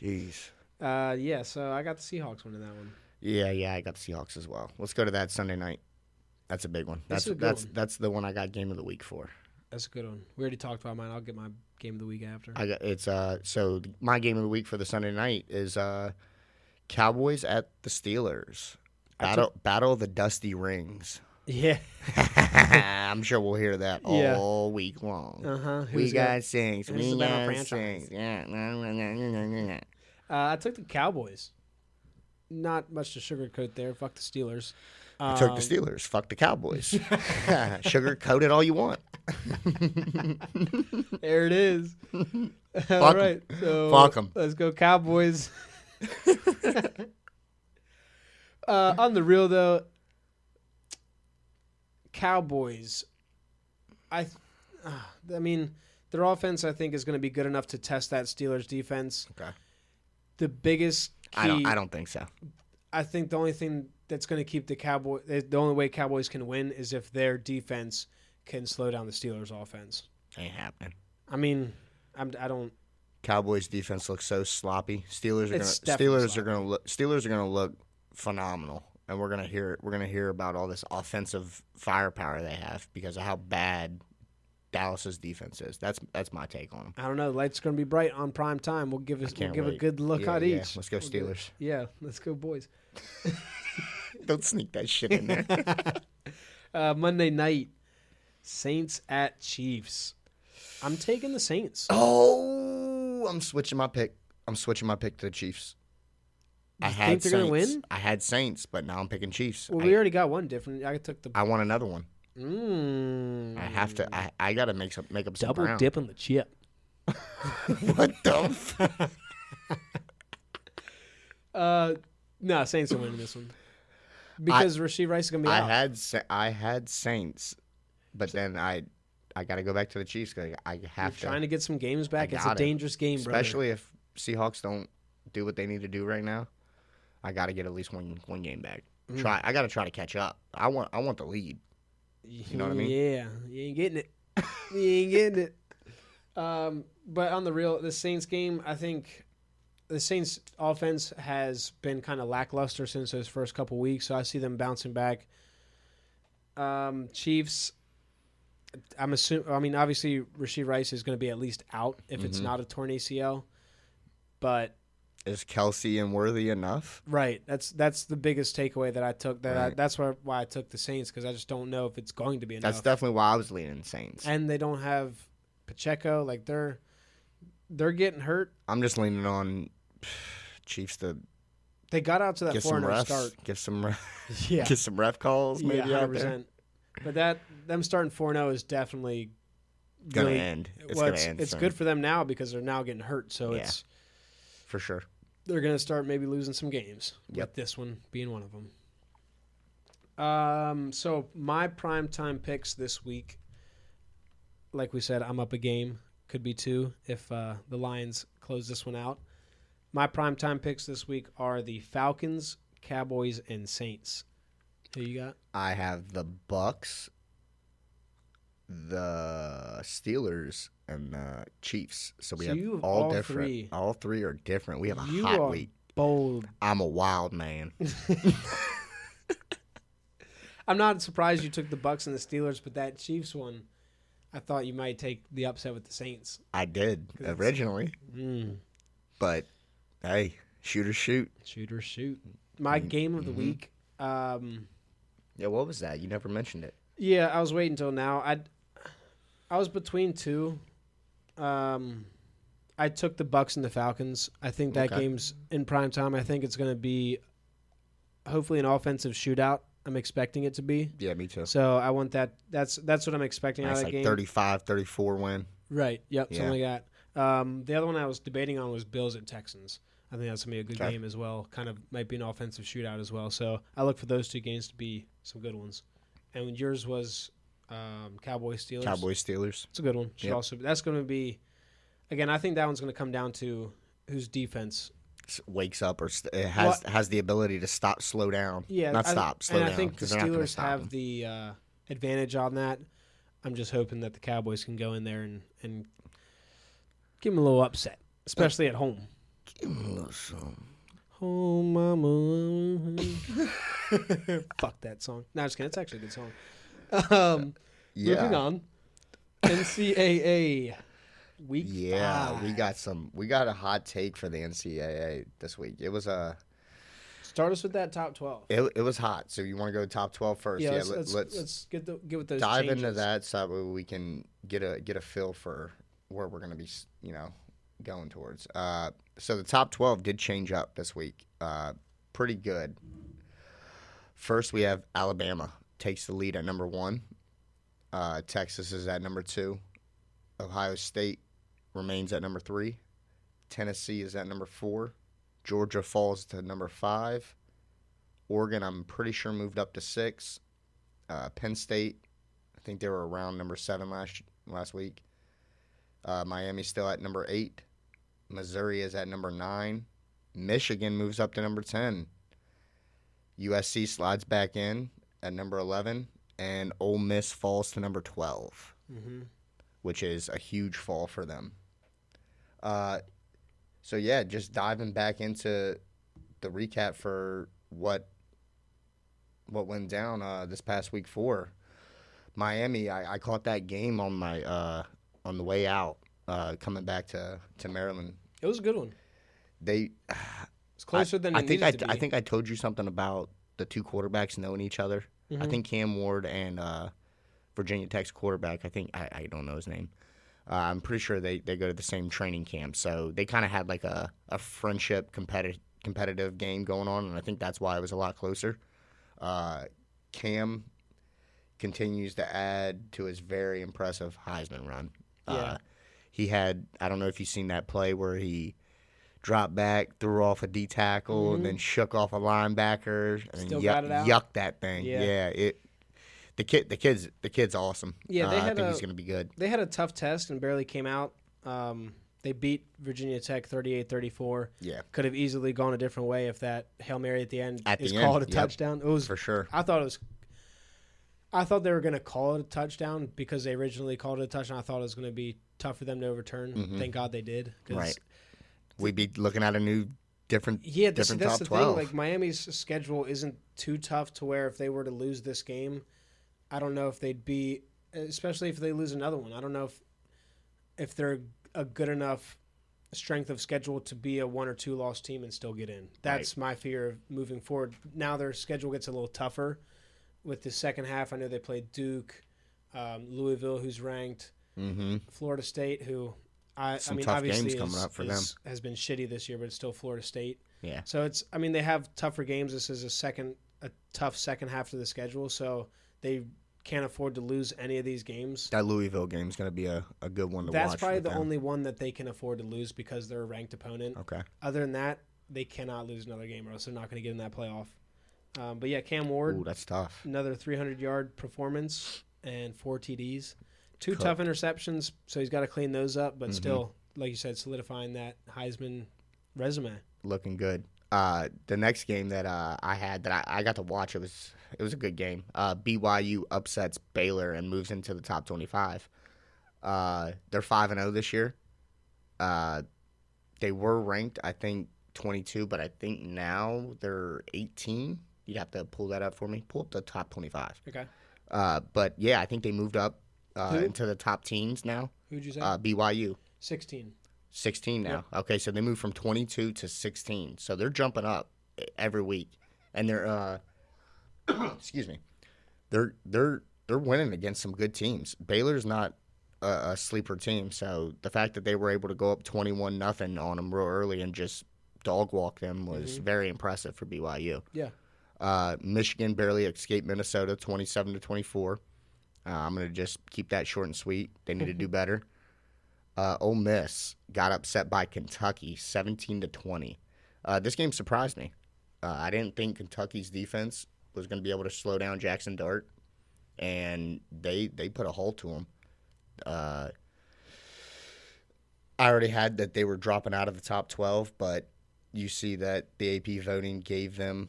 Jeez. Yeah, so I got the Seahawks winning that one. Yeah, I got the Seahawks as well. Let's go to that Sunday night. That's a big one. That's the one I got game of the week for. That's a good one. We already talked about mine. I'll get my game of the week after. My game of the week for the Sunday night is Cowboys at the Steelers. Battle of the Dusty Rings. Yeah. I'm sure we'll hear that all week long. Uh-huh. We got sings. We got sings. Yeah. I took the Cowboys. Not much to sugarcoat there. Fuck the Steelers. I took the Steelers. Fuck the Cowboys. Sugarcoat it all you want. There it is. All Fuck right, so Fuck 'em. let's go Cowboys. On the real though, Cowboys. I mean, their offense I think is going to be good enough to test that Steelers defense. Okay. The biggest key, I don't think so. I think the only thing that's going to keep the only way Cowboys can win is if their defense can slow down the Steelers' offense. Ain't happening. I mean, I don't. Cowboys defense looks so sloppy. Steelers are gonna look phenomenal, and we're gonna hear about all this offensive firepower they have because of how bad Dallas's defense is. That's my take on them. I don't know. The light's going to be bright on prime time. We'll give a good look at each. Let's go Steelers. Let's go boys. Don't sneak that shit in there. Monday night, Saints at Chiefs. I'm taking the Saints. Oh, I'm switching my pick. To the Chiefs. You think they're going to win? I had Saints, but now I'm picking Chiefs. Well, we already got one different. I want another one. I have to. I got to make up some double ground. dip on the chip. What the fuck? No, Saints are winning this one because Rashee Rice is going to be out. I had Saints, but then I got to go back to the Chiefs because I have You're trying to get some games back. It's a dangerous game, brother. Especially if Seahawks don't do what they need to do right now. I got to get at least one game back. I got to try to catch up. I want the lead. You know what I mean? Yeah, you ain't getting it. But on the real, the Saints game, I think the Saints offense has been kind of lackluster since those first couple weeks, so I see them bouncing back. Chiefs, obviously Rashee Rice is going to be at least out if it's not a torn ACL, but is Kelsey and Worthy enough? Right. That's the biggest takeaway that I took. That's why I took the Saints, because I just don't know if it's going to be enough. That's definitely why I was leaning Saints. And they don't have Pacheco. Like they're getting hurt. I'm just leaning on Chiefs to. They got out to that 4-0 start. Get some ref calls maybe out there. But them starting 4-0 is definitely gonna end. It's good for them now because they're now getting hurt. So it's for sure. They're going to start maybe losing some games, with this one being one of them. So my primetime picks this week, like we said, I'm up a game. Could be two if the Lions close this one out. My primetime picks this week are the Falcons, Cowboys, and Saints. Who you got? I have the Bucks, the Steelers, and the Chiefs. So we have all different. Three. All three are different. We have a hot week. Bold. I'm a wild man. I'm not surprised you took the Bucks and the Steelers, but that Chiefs one, I thought you might take the upset with the Saints. I did originally, but hey, shoot or shoot. Shoot or shoot. My game of the week. Yeah, what was that? You never mentioned it. Yeah, I was waiting until now. I was between two. I took the Bucks and the Falcons. I think that game's in prime time. I think it's going to be hopefully an offensive shootout. I'm expecting it to be. Yeah, me too. So I want that. That's what I'm expecting out of that game. 35-34 win. Right. Yep. Yeah. Something like that. The other one I was debating on was Bills at Texans. I think that's going to be a good game as well. Kind of might be an offensive shootout as well. So I look for those two games to be some good ones. And yours was Cowboys Steelers. Cowboys Steelers. It's a good one. That's going to be. Again, I think that one's going to come down to whose defense wakes up or has the ability to slow down. Yeah, slow down. And I think the Steelers have the advantage on that. I'm just hoping that the Cowboys can go in there and give them a little upset, especially at home. Give them a little something. Home, mama. Fuck that song. No, just kidding. It's actually a good song. Moving on. NCAA. Week 5. we got a hot take for the NCAA this week. It was start us with that top 12. It was hot. So you want to go top 12 first? Yeah, let's get with those dive changes. into that so we can get a feel for where we're going to be, going towards. So the top 12 did change up this week. Pretty good. First we have Alabama takes the lead at number 1. Texas is at number 2. Ohio State remains at number 3. Tennessee is at number 4. Georgia falls to number 5. Oregon, I'm pretty sure, moved up to 6. Penn State, I think they were around number 7 last week. Miami's still at number 8. Missouri is at number 9. Michigan moves up to number 10. USC slides back in at number 11. And Ole Miss falls to number 12, which is a huge fall for them. So, yeah, just diving back into the recap for what went down this past week 4. Miami, I caught that game on my on the way out coming back to Maryland. It was a good one. It's closer than it needed to be. I think I told you something about the two quarterbacks knowing each other. Mm-hmm. I think Cam Ward and Virginia Tech's quarterback, I don't know his name. I'm pretty sure they go to the same training camp. So they kind of had like a friendship competitive game going on, and I think that's why it was a lot closer. Cam continues to add to his very impressive Heisman run. Yeah. He had, I don't know if you've seen that play where he dropped back, threw off a D tackle, and then shook off a linebacker, and Still got it out. Yucked that thing. Yeah. The kid's awesome. Yeah, I think he's going to be good. They had a tough test and barely came out. They beat Virginia Tech 38-34. Yeah. Could have easily gone a different way if that Hail Mary at the end is called a touchdown. It was for sure. I thought they were going to call it a touchdown because they originally called it a touchdown. I thought it was going to be tough for them to overturn. Mm-hmm. Thank God they did. Right. We'd be looking at a new different that's top the 12. thing. Like Miami's schedule isn't too tough to where if they were to lose this game, I don't know if they'd be, especially if they lose another one. I don't know if they're a good enough strength of schedule to be a 1 or 2 loss team and still get in. That's my fear of moving forward. Now their schedule gets a little tougher with the second half. I know they played Duke, Louisville, who's ranked, Florida State, who Some tough obviously games coming up for them. Has been shitty this year, but it's still Florida State. Yeah. So they have tougher games. This is a tough second half of the schedule, so they can't afford to lose any of these games. That Louisville game is going to be a good one to watch. That's probably the only one that they can afford to lose because they're a ranked opponent. Okay. Other than that, they cannot lose another game or else they're not going to get in that playoff. But yeah, Cam Ward. Ooh, that's tough. Another 300-yard performance and 4 TDs. 2 tough interceptions, so he's got to clean those up, but still, like you said, solidifying that Heisman resume. Looking good. The next game that I had that I got to watch, it was a good game. BYU upsets Baylor and moves into the top 25. They're 5-0 this year. They were ranked, I think, 22, but I think now they're 18. You'd have to pull that up for me. Pull up the top 25. Okay. But yeah, I think they moved up into the top teens now. Who'd you say? BYU. 16. 16 now. Yep. Okay, so they moved from 22 to 16. So they're jumping up every week, and they're excuse me, they're winning against some good teams. Baylor's not a sleeper team, so the fact that they were able to go up 21-0 on them real early and just dog walk them was very impressive for BYU. Yeah. Michigan barely escaped Minnesota 27-24. I'm going to just keep that short and sweet. They need to do better. Ole Miss got upset by Kentucky 17-20. This game surprised me. I didn't think Kentucky's defense was going to be able to slow down Jackson Dart, and they put a halt to him. I already had that they were dropping out of the top 12, but you see that the AP voting gave them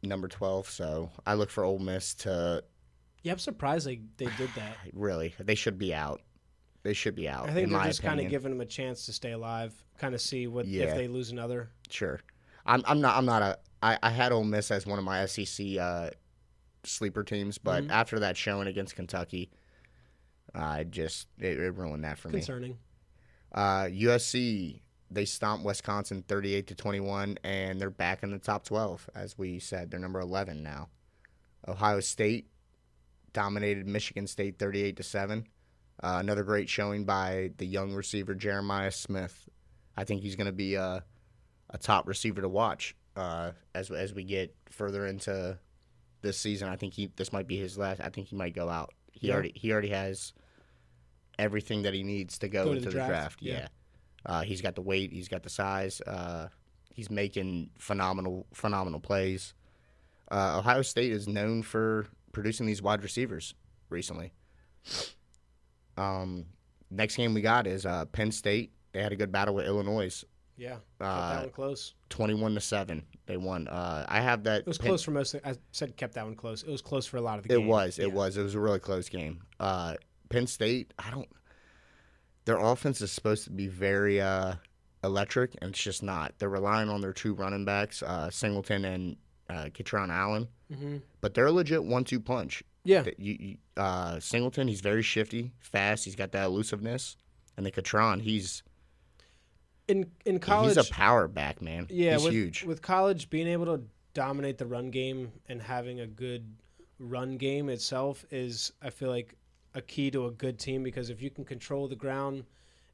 number 12, so I look for Ole Miss to... Yeah, I'm surprised they did that. Really, they should be out. They should be out. I think in they're my just kind of opinion. giving them a chance to stay alive, kind of see what if they lose another. Sure, I'm not I had Ole Miss as one of my SEC sleeper teams, but after that showing against Kentucky, it ruined that for Concerning. me. USC, they stomped Wisconsin 38-21, and they're back in the top 12. As we said, they're number 11 now. Ohio State dominated Michigan State 38-7. Another great showing by the young receiver Jeremiah Smith. I think he's going to be a top receiver to watch as we get further into this season. I think this might be his last. I think he might go out He already has everything that he needs to go into the draft. Yeah. He's got the weight. He's got the size. He's making phenomenal plays. Ohio State is known for producing these wide receivers recently. Next game we got is Penn State. They had a good battle with Illinois. Yeah, kept that one close. 21-7. They won. I have that. It was close for most. I said kept that one close. It was close for a lot of the game. It was. It was a really close game. Penn State. Their offense is supposed to be very electric, and it's just not. They're relying on their two running backs, Singleton and Ketron Allen. Mm-hmm. But they're a legit 1-2 punch. Yeah. Singleton, he's very shifty, fast. He's got that elusiveness. And the Ketron, he's in college. He's a power back, man. Yeah, he's huge. With college, being able to dominate the run game and having a good run game itself is, I feel like, a key to a good team, because if you can control the ground,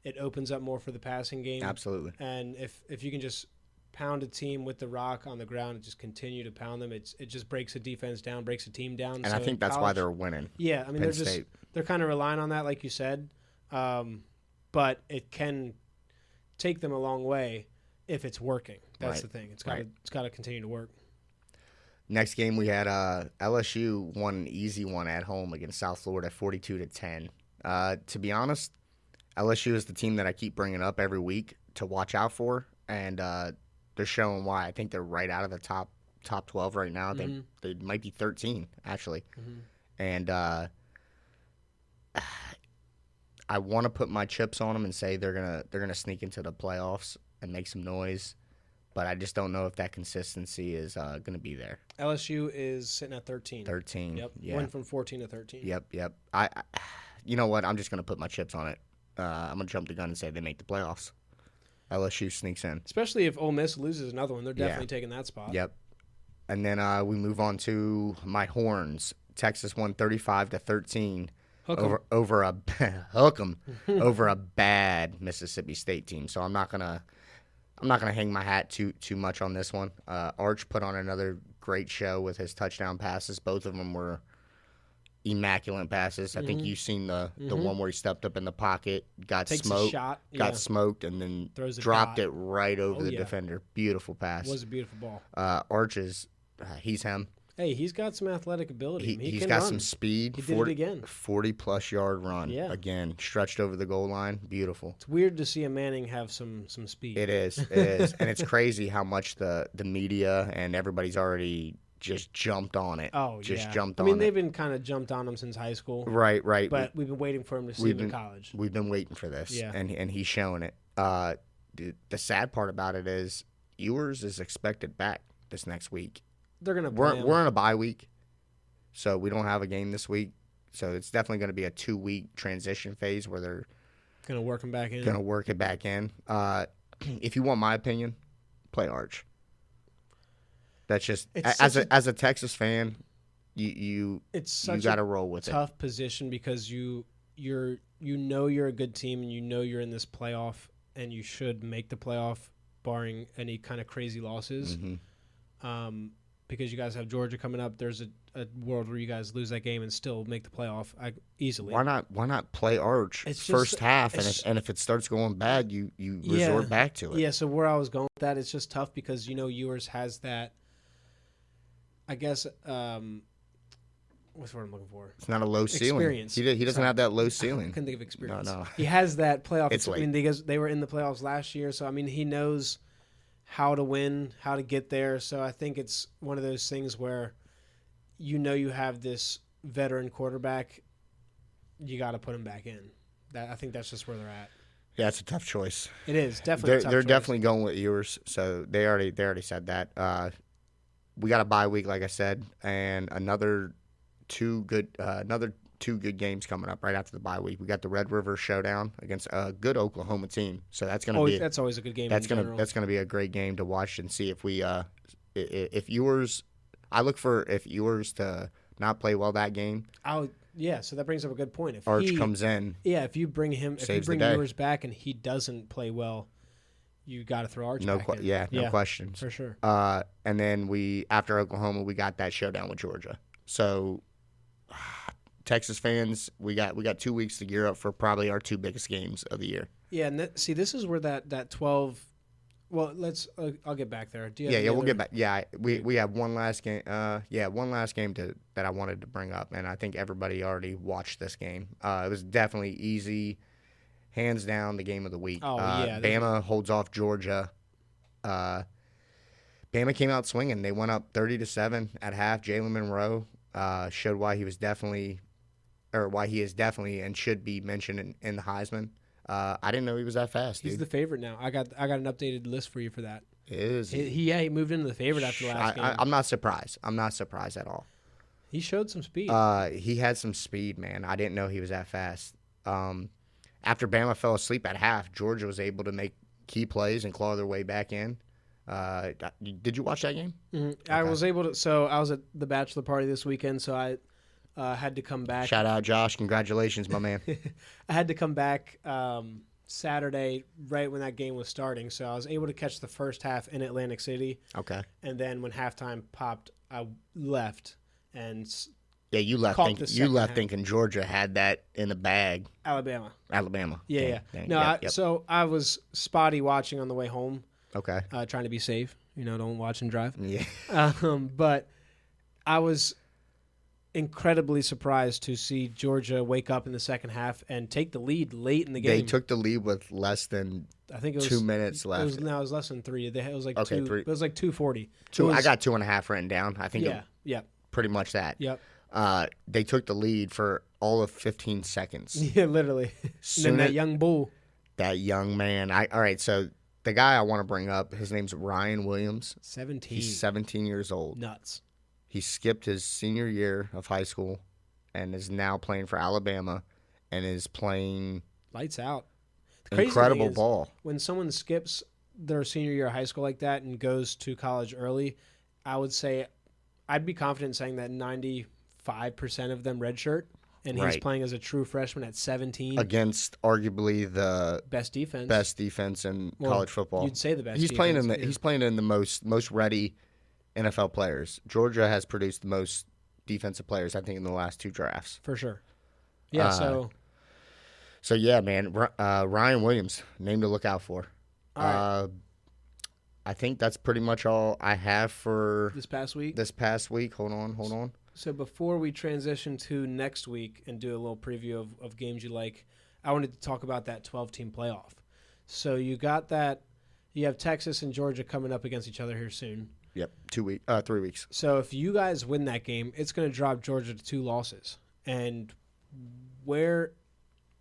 it opens up more for the passing game. Absolutely. And if you can just pound a team with the rock on the ground and just continue to pound them, it just breaks a defense down, breaks a team down. And so I think that's why they're winning. Yeah, I mean they're kind of relying on that, like you said, but it can take them a long way if it's working. That's the thing. It's got to continue to work. Next game we had LSU won an easy one at home against South Florida, 42-10. To be honest, LSU is the team that I keep bringing up every week to watch out for, and they're showing why. I think they're right out of the top 12 right now. Mm-hmm. They might be 13 actually, and I want to put my chips on them and say they're gonna sneak into the playoffs and make some noise. But I just don't know if that consistency is going to be there. LSU is sitting at 13. 13. Yep. Yeah. Went from 14 to 13. Yep. I you know what? I'm just going to put my chips on it. I'm going to jump the gun and say they make the playoffs. LSU sneaks in. Especially if Ole Miss loses another one. They're definitely taking that spot. Yep. And then we move on to my Horns. Texas won 35-13 over a hook 'em over a bad Mississippi State team. So I'm not gonna hang my hat too much on this one. Arch put on another great show with his touchdown passes. Both of them were immaculate passes. I think you've seen the one where he stepped up in the pocket, takes smoked, a shot. Got smoked, and then dropped it right over the defender. Beautiful pass. It was a beautiful ball. Arch is he's him. Hey, he's got some athletic ability. He's got some speed. He did it again. 40-plus yard run. Yeah. Again, stretched over the goal line. Beautiful. It's weird to see a Manning have some speed. It is. And it's crazy how much the media and everybody's already just jumped on it. Oh, jumped on it. I mean, they've been kind of jumped on him since high school. Right. But we've been waiting for him to see him in college. We've been waiting for this. Yeah. And he's showing it. The sad part about it is Ewers is expected back this next week. They're going to play him. We're on a bye week. So we don't have a game this week. So it's definitely going to be a 2-week transition phase where they're going to work him back in. Going to work it back in. If you want my opinion, play Arch. That's just as a Texas fan, you got to roll with it. It's such a tough position because you're a good team and you know you're in this playoff and you should make the playoff barring any kind of crazy losses. Mm-hmm. Because you guys have Georgia coming up, there's a world where you guys lose that game and still make the playoff easily. Why not play Arch first half, and if it starts going bad, you resort back to it. Yeah, so where I was going with that, it's just tough because Ewers has that, I guess, what's the word I'm looking for? It's not a low ceiling. Experience. He doesn't have that low ceiling. I couldn't think of experience. No. He has that playoff. It's late. I mean, they were in the playoffs last year, so I mean, he knows how to win, how to get there. So I think it's one of those things where you have this veteran quarterback, you got to put him back in. I think that's just where they're at. Yeah, it's a tough choice. It is definitely. They're definitely going with Ewers, so they already said that. We got a bye week, like I said, and another two good games coming up right after the bye week. We got the Red River Showdown against a good Oklahoma team, so that's going to be that's always a good game. That's going to be a great game to watch and see if we if Ewers. I look for if Ewers to not play well that game. Yeah, so that brings up a good point. If Arch comes in, if you bring Ewers back and he doesn't play well, you got to throw Arch back in. No questions for sure. And then after Oklahoma, we got that showdown with Georgia. So Texas fans, we got 2 weeks to gear up for probably our two biggest games of the year. Yeah, and this is where that 12. Well, I'll get back there. Do you have We'll get back. Yeah, we have one last game. One last game that I wanted to bring up, and I think everybody already watched this game. It was definitely easy, hands down, the game of the week. Oh yeah, Bama holds off Georgia. Bama came out swinging. They went up 30-7 at half. Jalen Monroe showed why he is definitely and should be mentioned in the Heisman. I didn't know he was that fast. He's the favorite now. I got an updated list for you for that. Is he? He moved into the favorite after the last game. I'm not surprised. I'm not surprised at all. He showed some speed. He had some speed, man. I didn't know he was that fast. After Bama fell asleep at half, Georgia was able to make key plays and claw their way back in. Did you watch that game? Mm-hmm. Okay. I was able to. So I was at the bachelor party this weekend, so I had to come back. Shout out, Josh. Congratulations, my man. I had to come back Saturday right when that game was starting, so I was able to catch the first half in Atlantic City. Okay. And then when halftime popped, I left and you left thinking Georgia had that in the bag. Alabama. Yeah. No, so I was spotty watching on the way home. Okay. Trying to be safe, don't watch and drive. Yeah. But I was incredibly surprised to see Georgia wake up in the second half and take the lead late in the game. They took the lead with less than 2 minutes left. It was less than 3. It was like 2. It was like 2:40. I got 2.5 written down. I think. Yeah. Pretty much that. Yep. They took the lead for all of 15 seconds. Yeah, literally. And then that young bull. That young man. All right, so the guy I want to bring up, his name's Ryan Williams. 17. He's 17 years old. Nuts. He skipped his senior year of high school and is now playing for Alabama and is playing lights out. Incredible ball. When someone skips their senior year of high school like that and goes to college early, I would say I'd be confident in saying that 95% of them redshirt, and he's playing as a true freshman at 17 against arguably the best defense in college football. You'd say the best. He's playing in the most ready NFL players. Georgia has produced the most defensive players, I think, in the last 2 drafts. For sure. Yeah, So yeah, man, Ryan Williams, name to look out for. Right. I think that's pretty much all I have for this past week. Hold on. So before we transition to next week and do a little preview of games you like, I wanted to talk about that 12-team playoff. So you have Texas and Georgia coming up against each other here soon. Yep, 3 weeks. So if you guys win that game, it's going to drop Georgia to 2 losses. And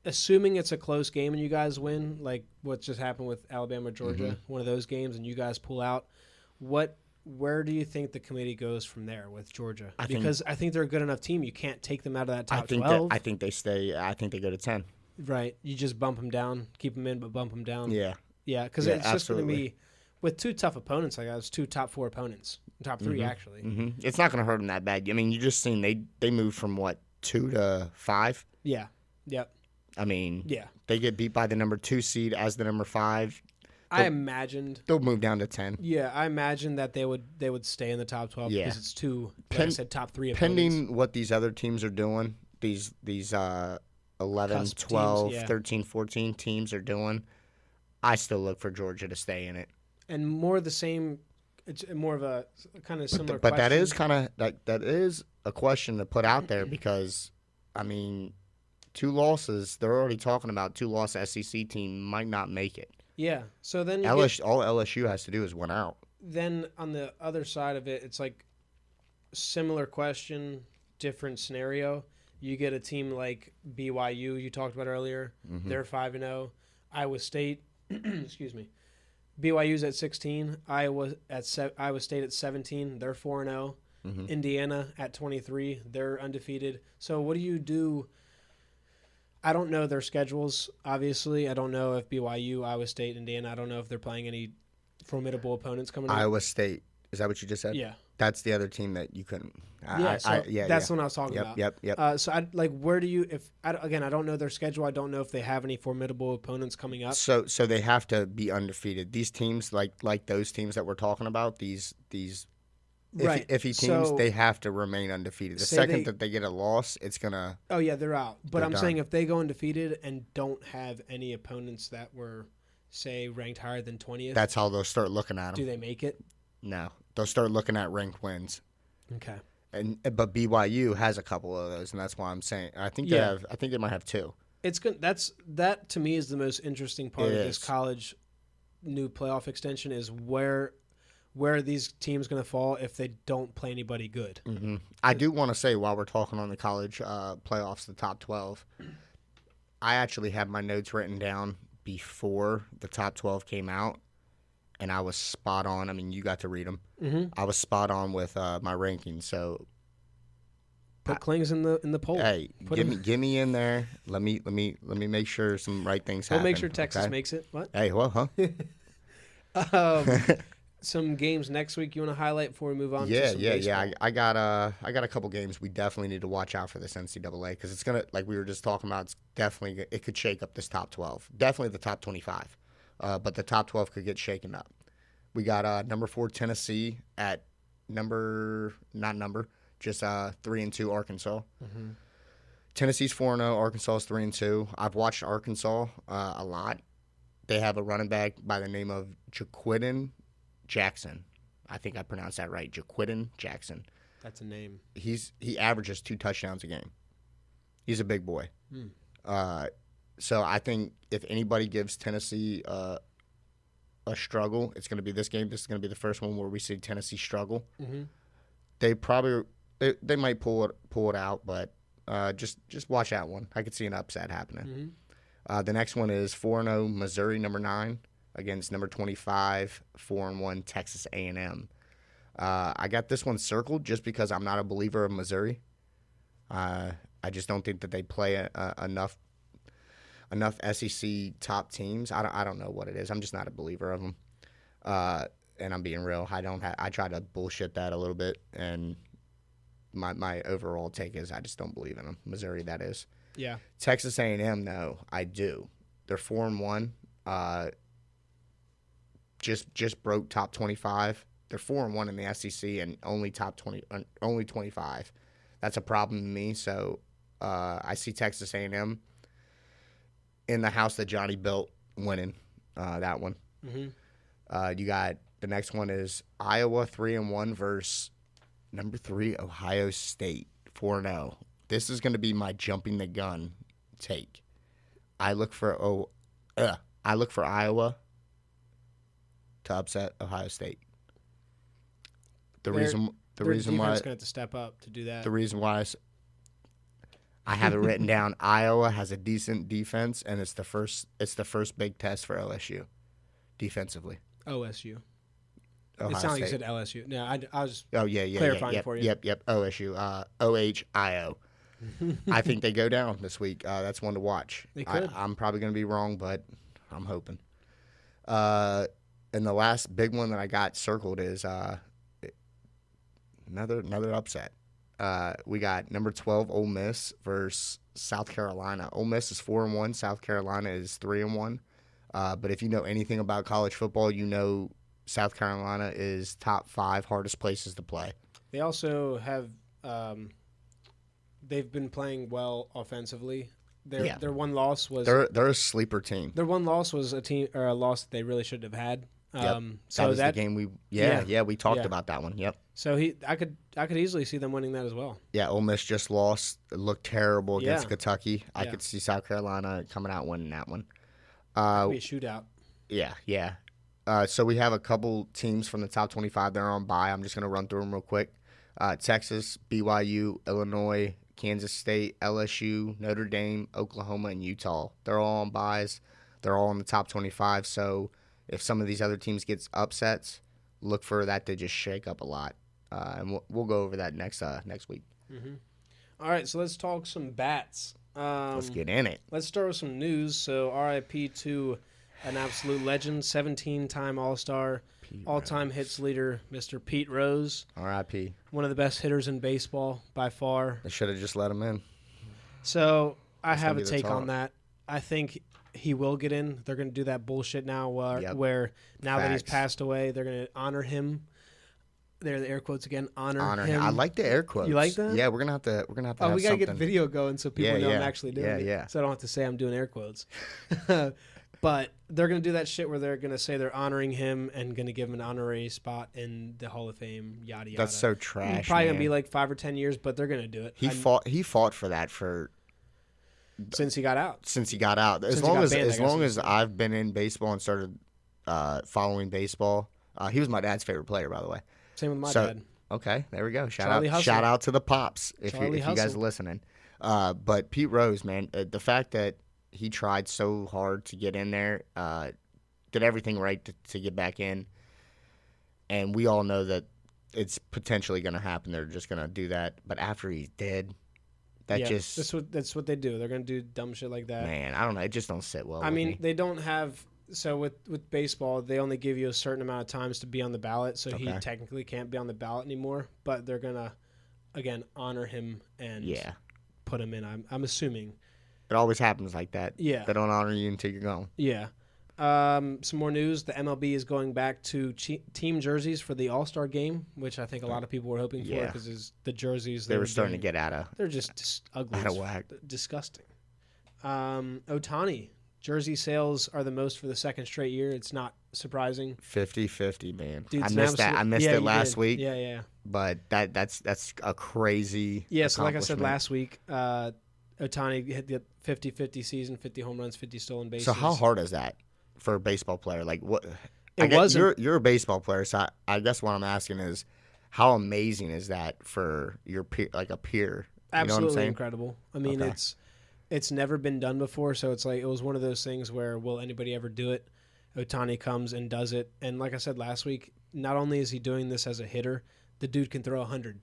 assuming it's a close game and you guys win, like what just happened with Alabama, Georgia, one of those games, and you guys pull out, where do you think the committee goes from there with Georgia? I think they're a good enough team. You can't take them out of that top 12. I think they stay. I think they go to 10. Right. You just bump them down, keep them in, but bump them down. Yeah. Yeah, because it's just going to be with 2 tough opponents. Like that was 2 top 4 opponents, top 3 actually. Mm-hmm. It's not going to hurt them that bad. I mean, you just seen they moved from 2 to 5. Yeah. Yep. I mean, they get beat by the number 2 seed as the number 5. I imagined they'll move down to 10. Yeah, I imagined that they would stay in the top 12 because it's 2. Like I said, top 3 opponents. Pending what these other teams are doing, these 11, Cusp 12, teams, 13, 14 teams are doing, I still look for Georgia to stay in it. And more of the same. It's more of a kind of similar. But that is that is a question to put out there because, I mean, 2 losses. They're already talking about 2-loss SEC team might not make it. Yeah. So then all LSU has to do is win out. Then on the other side of it, it's like similar question, different scenario. You get a team like BYU you talked about earlier. Mm-hmm. They're 5-0. Iowa State, excuse me. BYU's at 16. Iowa State at 17. They're 4-0. Mm-hmm. Indiana at 23. They're undefeated. So what do you do? I don't know their schedules, obviously. I don't know if BYU, Iowa State, Indiana, I don't know if they're playing any formidable opponents coming up. Iowa State. Is that what you just said? Yeah. That's the other team that you couldn't. That's what I was talking about. Yep. So, where do you, I don't know their schedule. I don't know if they have any formidable opponents coming up. So they have to be undefeated. These teams, like those teams that we're talking about, these Right. If he teams, they have to remain undefeated. The second that they get a loss, it's gonna. Oh yeah, they're out. But I'm done. saying if they go undefeated and don't have any opponents that were, say, ranked higher than 20th, that's how they'll start looking at them. Do they make it? No, they'll start looking at ranked wins. Okay. But BYU has a couple of those, and that's why I'm saying I think they have. I think they might have 2. It's good. That to me is the most interesting part of this college new playoff extension is where are these teams going to fall if they don't play anybody good. Mm-hmm. I do want to say while we're talking on the college playoffs, the top 12, I actually had my notes written down before the top 12 came out, and I was spot on. I mean, you got to read them. Mm-hmm. I was spot on with my rankings. So put Clings in the poll. Hey, give me in there. Let me make sure some right things happen. We'll make sure Texas makes it. What? Hey, well, huh? Some games next week you want to highlight before we move on? Yeah. I got a couple games we definitely need to watch out for this NCAA because it's gonna, like we were just talking about, it could shake up this top 12. Definitely the top 25, but the top 12 could get shaken up. We got number 4 Tennessee at 3-2 Arkansas. Mm-hmm. Tennessee's 4-0. Arkansas is 3-2. I've watched Arkansas a lot. They have a running back by the name of Jaquidin Jackson. I think I pronounced that right. Jaquidin Jackson. That's a name. He averages 2 touchdowns a game. He's a big boy. So I think if anybody gives Tennessee a struggle, it's going to be this game. This is going to be the first one where we see Tennessee struggle. Mm-hmm. They might pull it out, but just watch that one. I could see an upset happening. Mm-hmm. The next one is 4-0 Missouri, number 9, against number 25, 4-1 Texas A&M. I got this one circled just because I'm not a believer of Missouri. I just don't think that they play enough SEC top teams. I don't know what it is. I'm just not a believer of them. And I'm being real. I try to bullshit that a little bit, and my overall take is I just don't believe in them. Missouri, that is. Yeah. Texas A&M, though, I do. They're 4-1. Just broke top 25. They're 4-1 in the SEC and only top 20, only 25. That's a problem to me. So I see Texas A&M in the house that Johnny built winning that one. Mm-hmm. You got the next one is Iowa 3-1 versus number 3 Ohio State 4-0. This is going to be my jumping the gun take. I look for Iowa to upset Ohio State. The reason why defense going to have to step up to do that. The reason why I have it written down. Iowa has a decent defense, and it's the first big test for LSU defensively. OSU. Ohio it sounded like you State. said LSU. No, I was clarifying for you. Yep. OSU. OHIO. I think they go down this week. That's one to watch. They could. I'm probably going to be wrong, but I'm hoping. And the last big one that I got circled is another upset. We got number 12 Ole Miss versus South Carolina. Ole Miss is 4-1. South Carolina is 3-1. But if you know anything about college football, you know South Carolina is top 5 hardest places to play. They also have they've been playing well offensively. Their one loss was they're a sleeper team. Their one loss was a loss that they really should have had. So that was the game we talked about that one. Yep. So I could easily see them winning that as well. Yeah, Ole Miss just lost. It looked terrible against Kentucky. I Yeah. could see South Carolina coming out winning that one. It'd be a shootout. Yeah. So we have a couple teams from the top 25 that are on bye. I'm just going to run through them real quick. Texas, BYU, Illinois, Kansas State, LSU, Notre Dame, Oklahoma, and Utah. They're all on byes. They're all in the top 25. So if some of these other teams get upsets, look for that to just shake up a lot. And we'll go over that next week. Mm-hmm. All right, so let's talk some bats. Let's get in it. Let's start with some news. So RIP to an absolute legend, 17-time All-Star, all-time hits leader, Mr. Pete Rose. RIP. One of the best hitters in baseball by far. They should have just let him in. So I have a take on that. I think he will get in. They're going to do that bullshit now where now that he's passed away, they're going to honor him. There are the air quotes again. Honor him. him. I like the air quotes. You like that? Yeah, we're gonna have to. Oh, we gotta something. get video going so people know I'm actually doing it. Yeah. So I don't have to say I'm doing air quotes. But they're gonna do that shit where they're gonna say they're honoring him and gonna give him an honorary spot in the Hall of Fame. Yada yada. That's so trash. It's probably gonna be like 5 or 10 years, but they're gonna do it. He fought for that since he got out. As long as I've been in baseball and started following baseball, he was my dad's favorite player, by the way. Same with my dad. Okay, there we go. Shout out to the pops if you guys are listening. But Pete Rose, man, the fact that he tried so hard to get in there, did everything right to get back in, and we all know that it's potentially going to happen. They're just going to do that. But after he's dead, that's what they do. They're going to do dumb shit like that. Man, I don't know. It just don't sit well. I mean, they don't have. So with baseball, they only give you a certain amount of times to be on the ballot. So he technically can't be on the ballot anymore. But they're gonna, again, honor him and put him in. I'm assuming. It always happens like that. Yeah. They don't honor you until you're gone. Yeah. Some more news. The MLB is going back to team jerseys for the All-Star game, which I think a lot of people were hoping for because the jerseys they were starting to get out of. They're just ugly. Out of whack. Disgusting. Ohtani. Jersey sales are the most for the second straight year. It's not surprising. 50-50, man. Dude's I missed that. I missed it last week. Yeah. But that's a crazy. Yeah. So like I said last week, Ohtani hit the 50-50 season, 50 home runs, 50 stolen bases. So how hard is that for a baseball player? Like what? You're a baseball player, so I guess what I'm asking is, how amazing is that for your peer, like a peer? Absolutely you know what I'm saying? Incredible. I mean, it's never been done before, so it's like it was one of those things where will anybody ever do it? Ohtani comes and does it, and like I said last week, not only is he doing this as a hitter, the dude can throw 100.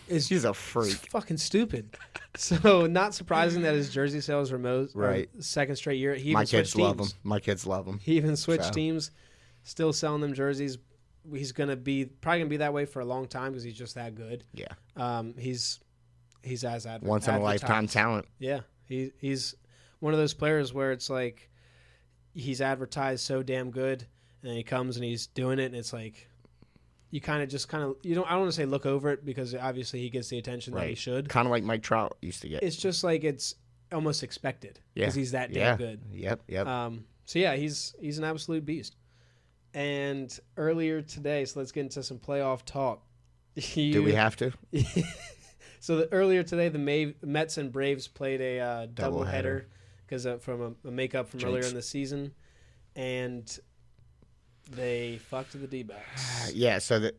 He's a freak. It's fucking stupid. So not surprising that his jersey sales were second straight year. My kids love him. My kids love him. He even switched teams, still selling them jerseys. He's probably gonna be that way for a long time because he's just that good. Yeah. He's as advertised. Once in a lifetime talent. Yeah. He's one of those players where it's like he's advertised so damn good, and then he comes and he's doing it, and it's like you I don't want to say look over it because obviously he gets the attention that he should. Kind of like Mike Trout used to get. It's just like it's almost expected because he's that damn good. Yep. So yeah, he's an absolute beast. And earlier today, so let's get into some playoff talk. Do we have to? So earlier today, the Mets and Braves played a doubleheader because from a makeup from earlier in the season, and they fucked the D-backs. Yeah, so the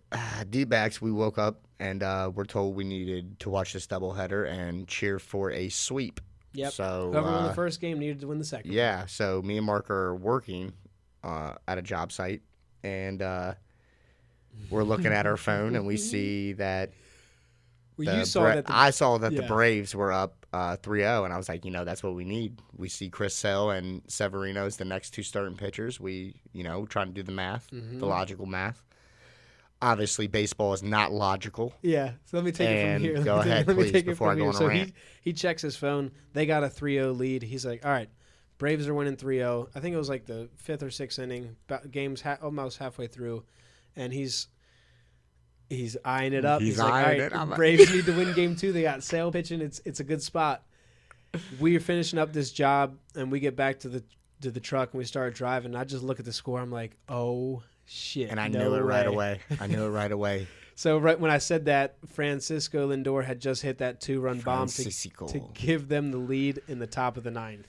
D-backs, we woke up and we're told we needed to watch this doubleheader and cheer for a sweep. Yep. So whoever won the first game needed to win the second. Yeah. So me and Mark are working at a job site, and we're looking at our phone, and we see that. I saw that the Braves were up 3-0, and I was like, that's what we need. We see Chris Sale and Severino as the next two starting pitchers. We, trying to do the math, the logical math. Obviously, baseball is not logical. Yeah, so let me take it from here. Go ahead, please, before I go on a rant. He checks his phone. They got a 3-0 lead. He's like, all right, Braves are winning 3-0. I think it was like the 5th or 6th inning. Game's almost halfway through, and he's eyeing it up. He's like, all right, Braves need to win game 2. They got Sale pitching. It's a good spot. We're finishing up this job, and we get back to the truck, and we start driving. And I just look at the score. I'm like, oh, shit. And I knew it right away. So right when I said that, Francisco Lindor had just hit that 2-run bomb to give them the lead in the top of the 9th.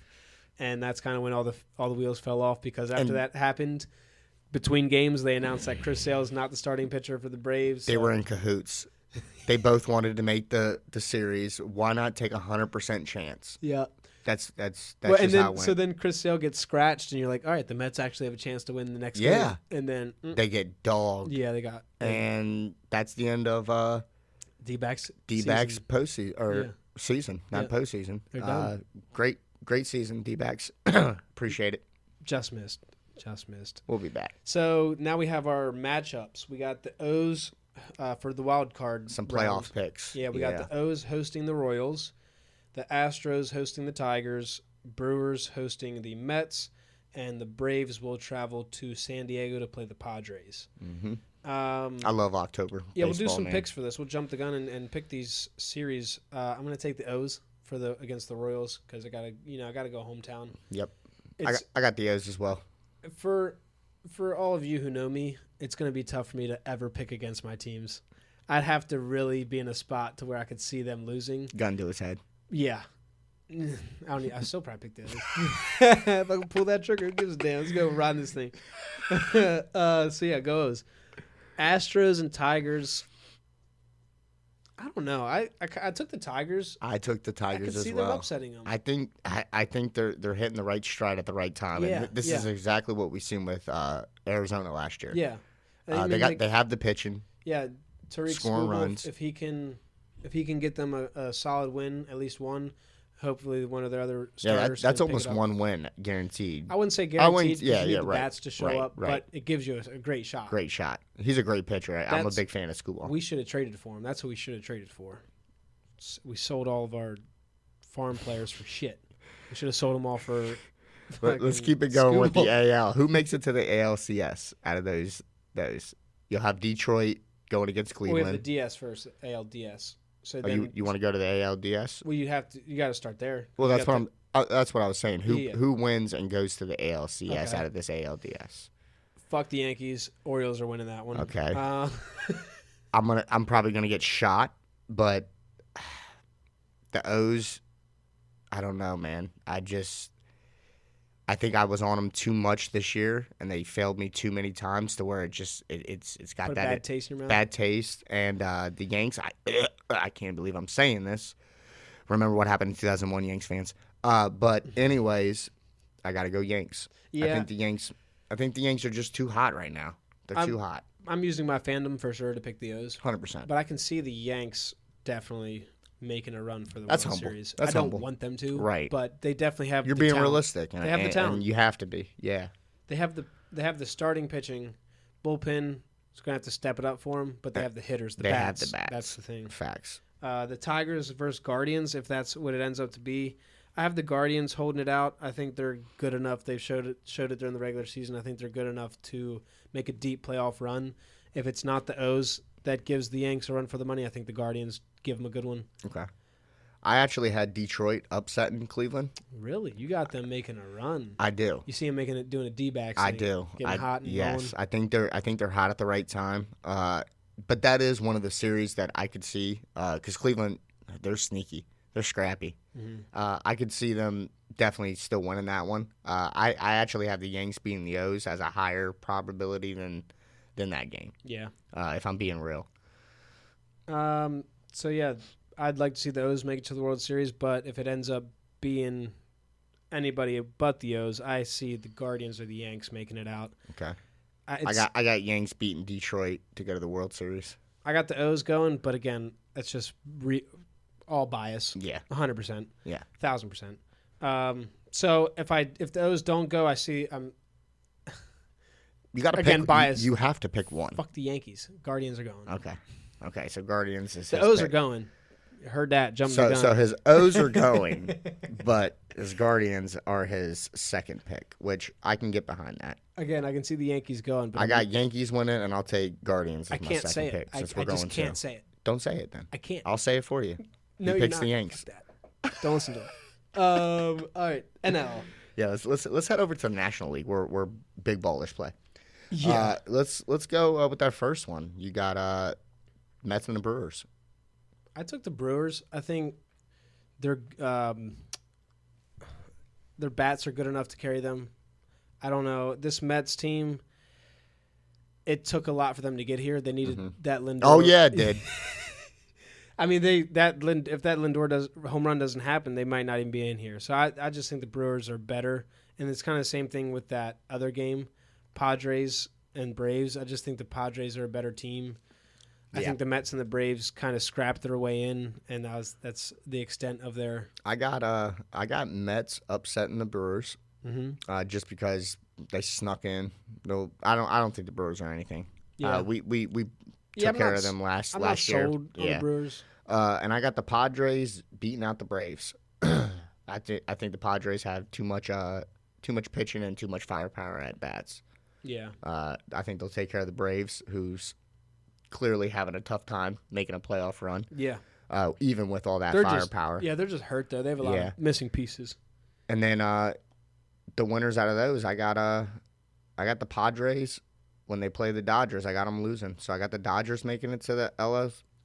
And that's kind of when all the wheels fell off because after that happened – between games, they announced that Chris Sale is not the starting pitcher for the Braves. They were in cahoots. They both wanted to make the series. Why not take 100% chance? Yeah. That's how it went. So then Chris Sale gets scratched, and you're like, all right, the Mets actually have a chance to win the next game. And then they get dogged. Yeah, they got. And that's the end of D-backs postseason or season, not postseason. They're done. Great season, D-backs. Appreciate it. Just missed. We'll be back. So now we have our matchups. We got the O's for the wild card. Some playoff picks. Yeah, we got the O's hosting the Royals, the Astros hosting the Tigers, Brewers hosting the Mets, and the Braves will travel to San Diego to play the Padres. Mm-hmm. I love October. Yeah, baseball, we'll do some man. picks for this. We'll jump the gun and pick these series. I'm going to take the O's against the Royals because I gotta go hometown. Yep, I got the O's as well. For all of you who know me, it's going to be tough for me to ever pick against my teams. I'd have to really be in a spot to where I could see them losing. Gun to his head. Yeah. I still probably pick the O's. If I can pull that trigger, who gives a damn? Let's go run this thing. So yeah, go O's. Astros and Tigers. I don't know. I took the Tigers. I took the Tigers as well. I can see them upsetting them. I think they're hitting the right stride at the right time. Yeah, and this is exactly what we've seen with Arizona last year. Yeah. They have the pitching. Yeah, Tariq scoring Skubal, runs. If he can get them a solid win, at least one. Hopefully, one of their other starters. That's almost one win guaranteed. I wouldn't say guaranteed. Yeah, you need the right. bats to show up, right. but it gives you a great shot. Great shot. He's a great pitcher. I'm a big fan of Skubal. We should have traded for him. That's who we should have traded for. We sold all of our farm players for shit. We should have sold them all for. Let's keep it going with the Skubal. AL. Who makes it to the ALCS out of those? You'll have Detroit going against Cleveland. We have the DS first, ALDS. So then you want to go to the ALDS? Well, you got to start there. Well, that's what I was saying. Yeah. Who wins and goes to the ALCS out of this ALDS? Fuck the Yankees. Orioles are winning that one. Okay. I'm probably gonna get shot, but the O's, I don't know, man. I think I was on them too much this year, and they failed me too many times to where it's got Put that bad taste in your mouth. Bad taste. And the Yanks, I can't believe I'm saying this. Remember what happened in 2001, Yanks fans. But anyways, I got to go Yanks. Yeah. I think the Yanks are just too hot right now. They're too hot. I'm using my fandom for sure to pick the O's. 100%. But I can see the Yanks definitely making a run for the That's World humble. Series. That's I don't humble. want them to. Right. But they definitely have You're the being talent. realistic. They have the talent. And you have to be. Yeah. They have the starting pitching. Bullpen is going to have to step it up for them, but they have the hitters, the bats. Have the bats. That's the thing. Facts. The Tigers versus Guardians, if that's what it ends up to be. I have the Guardians holding it out. I think they're good enough. They've showed it during the regular season. I think they're good enough to make a deep playoff run. If it's not the O's that gives the Yanks a run for the money, I think the Guardians give them a good one. Okay. I actually had Detroit upsetting Cleveland. Really? You got them making a run. I do. You see them doing a D-back. I do. Getting hot and yes, rolling. I think they're hot at the right time. But that is one of the series that I could see because Cleveland, they're sneaky, they're scrappy. Mm-hmm. I could see them definitely still winning that one. I actually have the Yanks beating the O's as a higher probability than that game. Yeah. If I'm being real. So yeah, I'd like to see the O's make it to the World Series, but if it ends up being anybody but the O's, I see the Guardians or the Yanks making it out. Okay. I got Yanks beating Detroit to go to the World Series. I got the O's going, but again, that's just all bias. Yeah. 100%. Yeah. 1,000%. So if the O's don't go, I see you got to again pick, bias. You have to pick one. Fuck the Yankees. Guardians are going. Okay. So Guardians is the his O's pick. are going. Heard that. Jumped the gun. So his O's are going, but his Guardians are his second pick, which I can get behind that. Again, I can see the Yankees going. But I got Yankees winning, and I'll take Guardians as I my can't second say pick. it. Since I we're going just can't say it. Don't say it then. I can't. I'll say it for you. No, he you're picks not. the Yanks. Fuck that. Don't listen to him. All right. NL. Yeah, let's head over to the National League where big ballers play. Yeah. Let's go with our first one. You got Mets and the Brewers. I took the Brewers. I think their bats are good enough to carry them. I don't know. This Mets team, it took a lot for them to get here. They needed that Lindor. Oh yeah, it did. I mean, if that Lindor home run doesn't happen, they might not even be in here. So I just think the Brewers are better, and it's kind of the same thing with that other game, Padres and Braves. I just think the Padres are a better team. I think the Mets and the Braves kind of scrapped their way in, and that's the extent of their. I got Mets upsetting the Brewers, just because they snuck in. No, I don't think the Brewers are anything. Yeah. We took care of them last year. Sold on the Brewers. And I got the Padres beating out the Braves. I think the Padres have too much pitching and too much firepower at bats. Yeah. I think they'll take care of the Braves, who's clearly having a tough time making a playoff run. Yeah. Even with all that They're firepower. They're just hurt though. They have a lot of missing pieces. And then the winners out of those, I got the Padres when they play the Dodgers. I got them losing, so I got the Dodgers making it to the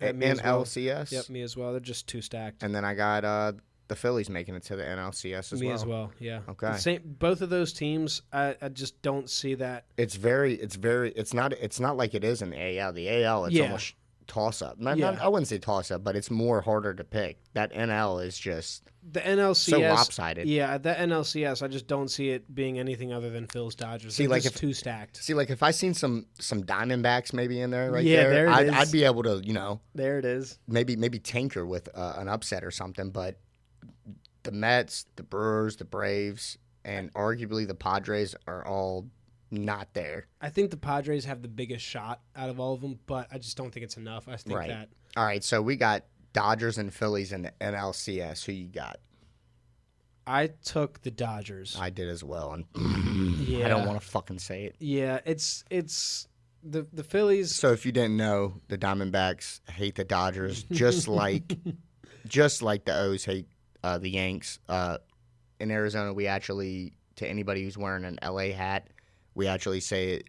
NLCS. Yep, me as well. They're just too stacked. And then I got the Phillies making it to the NLCS as well. Me as well. Yeah. Okay. Both of those teams, I just don't see that. It's not like it is in the AL. The AL, it's almost toss up. I wouldn't say toss up, but it's more harder to pick. That NL is just the NLCS so lopsided. Yeah, that NLCS, I just don't see it being anything other than Phil's Dodgers. See, They're just too stacked. See, like if I seen some Diamondbacks maybe in there, I'd be able to, there it is. Maybe tinker with an upset or something. But the Mets, the Brewers, the Braves, and arguably the Padres are all not there. I think the Padres have the biggest shot out of all of them, but I just don't think it's enough. I think that. All right, so we got Dodgers and Phillies in the NLCS. Who you got? I took the Dodgers. I did as well, and I don't want to fucking say it. Yeah, it's the Phillies. So if you didn't know, the Diamondbacks hate the Dodgers, just like the O's hate the Yanks. In Arizona, we actually, to anybody who's wearing an LA hat, we actually say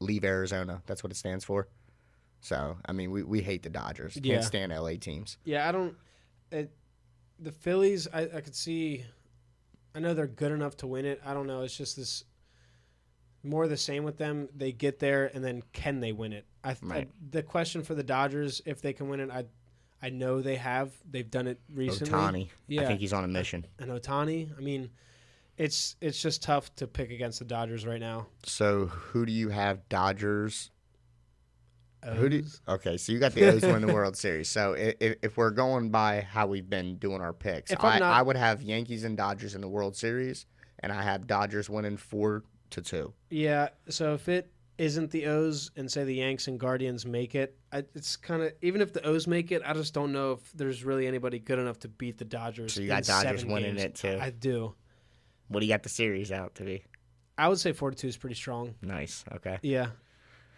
leave Arizona. That's what it stands for. So, I mean, we hate the Dodgers. Can't stand LA teams. Yeah, I don't. The Phillies, I could see. I know they're good enough to win it. I don't know. It's just this more the same with them. They get there, and then can they win it? The question for the Dodgers, if they can win it, I know they have. They've done it recently. Ohtani. Yeah. I think he's on a mission. And Ohtani, I mean, it's just tough to pick against the Dodgers right now. So who do you have? Dodgers. O's? Okay, so you got the O's win the World Series. So if we're going by how we've been doing our picks, I would have Yankees and Dodgers in the World Series, and I have Dodgers winning 4-2. Yeah. So if it isn't the O's and say the Yanks and Guardians make it, it's kind of, even if the O's make it, I just don't know if there's really anybody good enough to beat the Dodgers. So you got Dodgers winning games. It too. I do. What do you got the series out to be? I would say 4-2 is pretty strong. Nice. Okay. Yeah.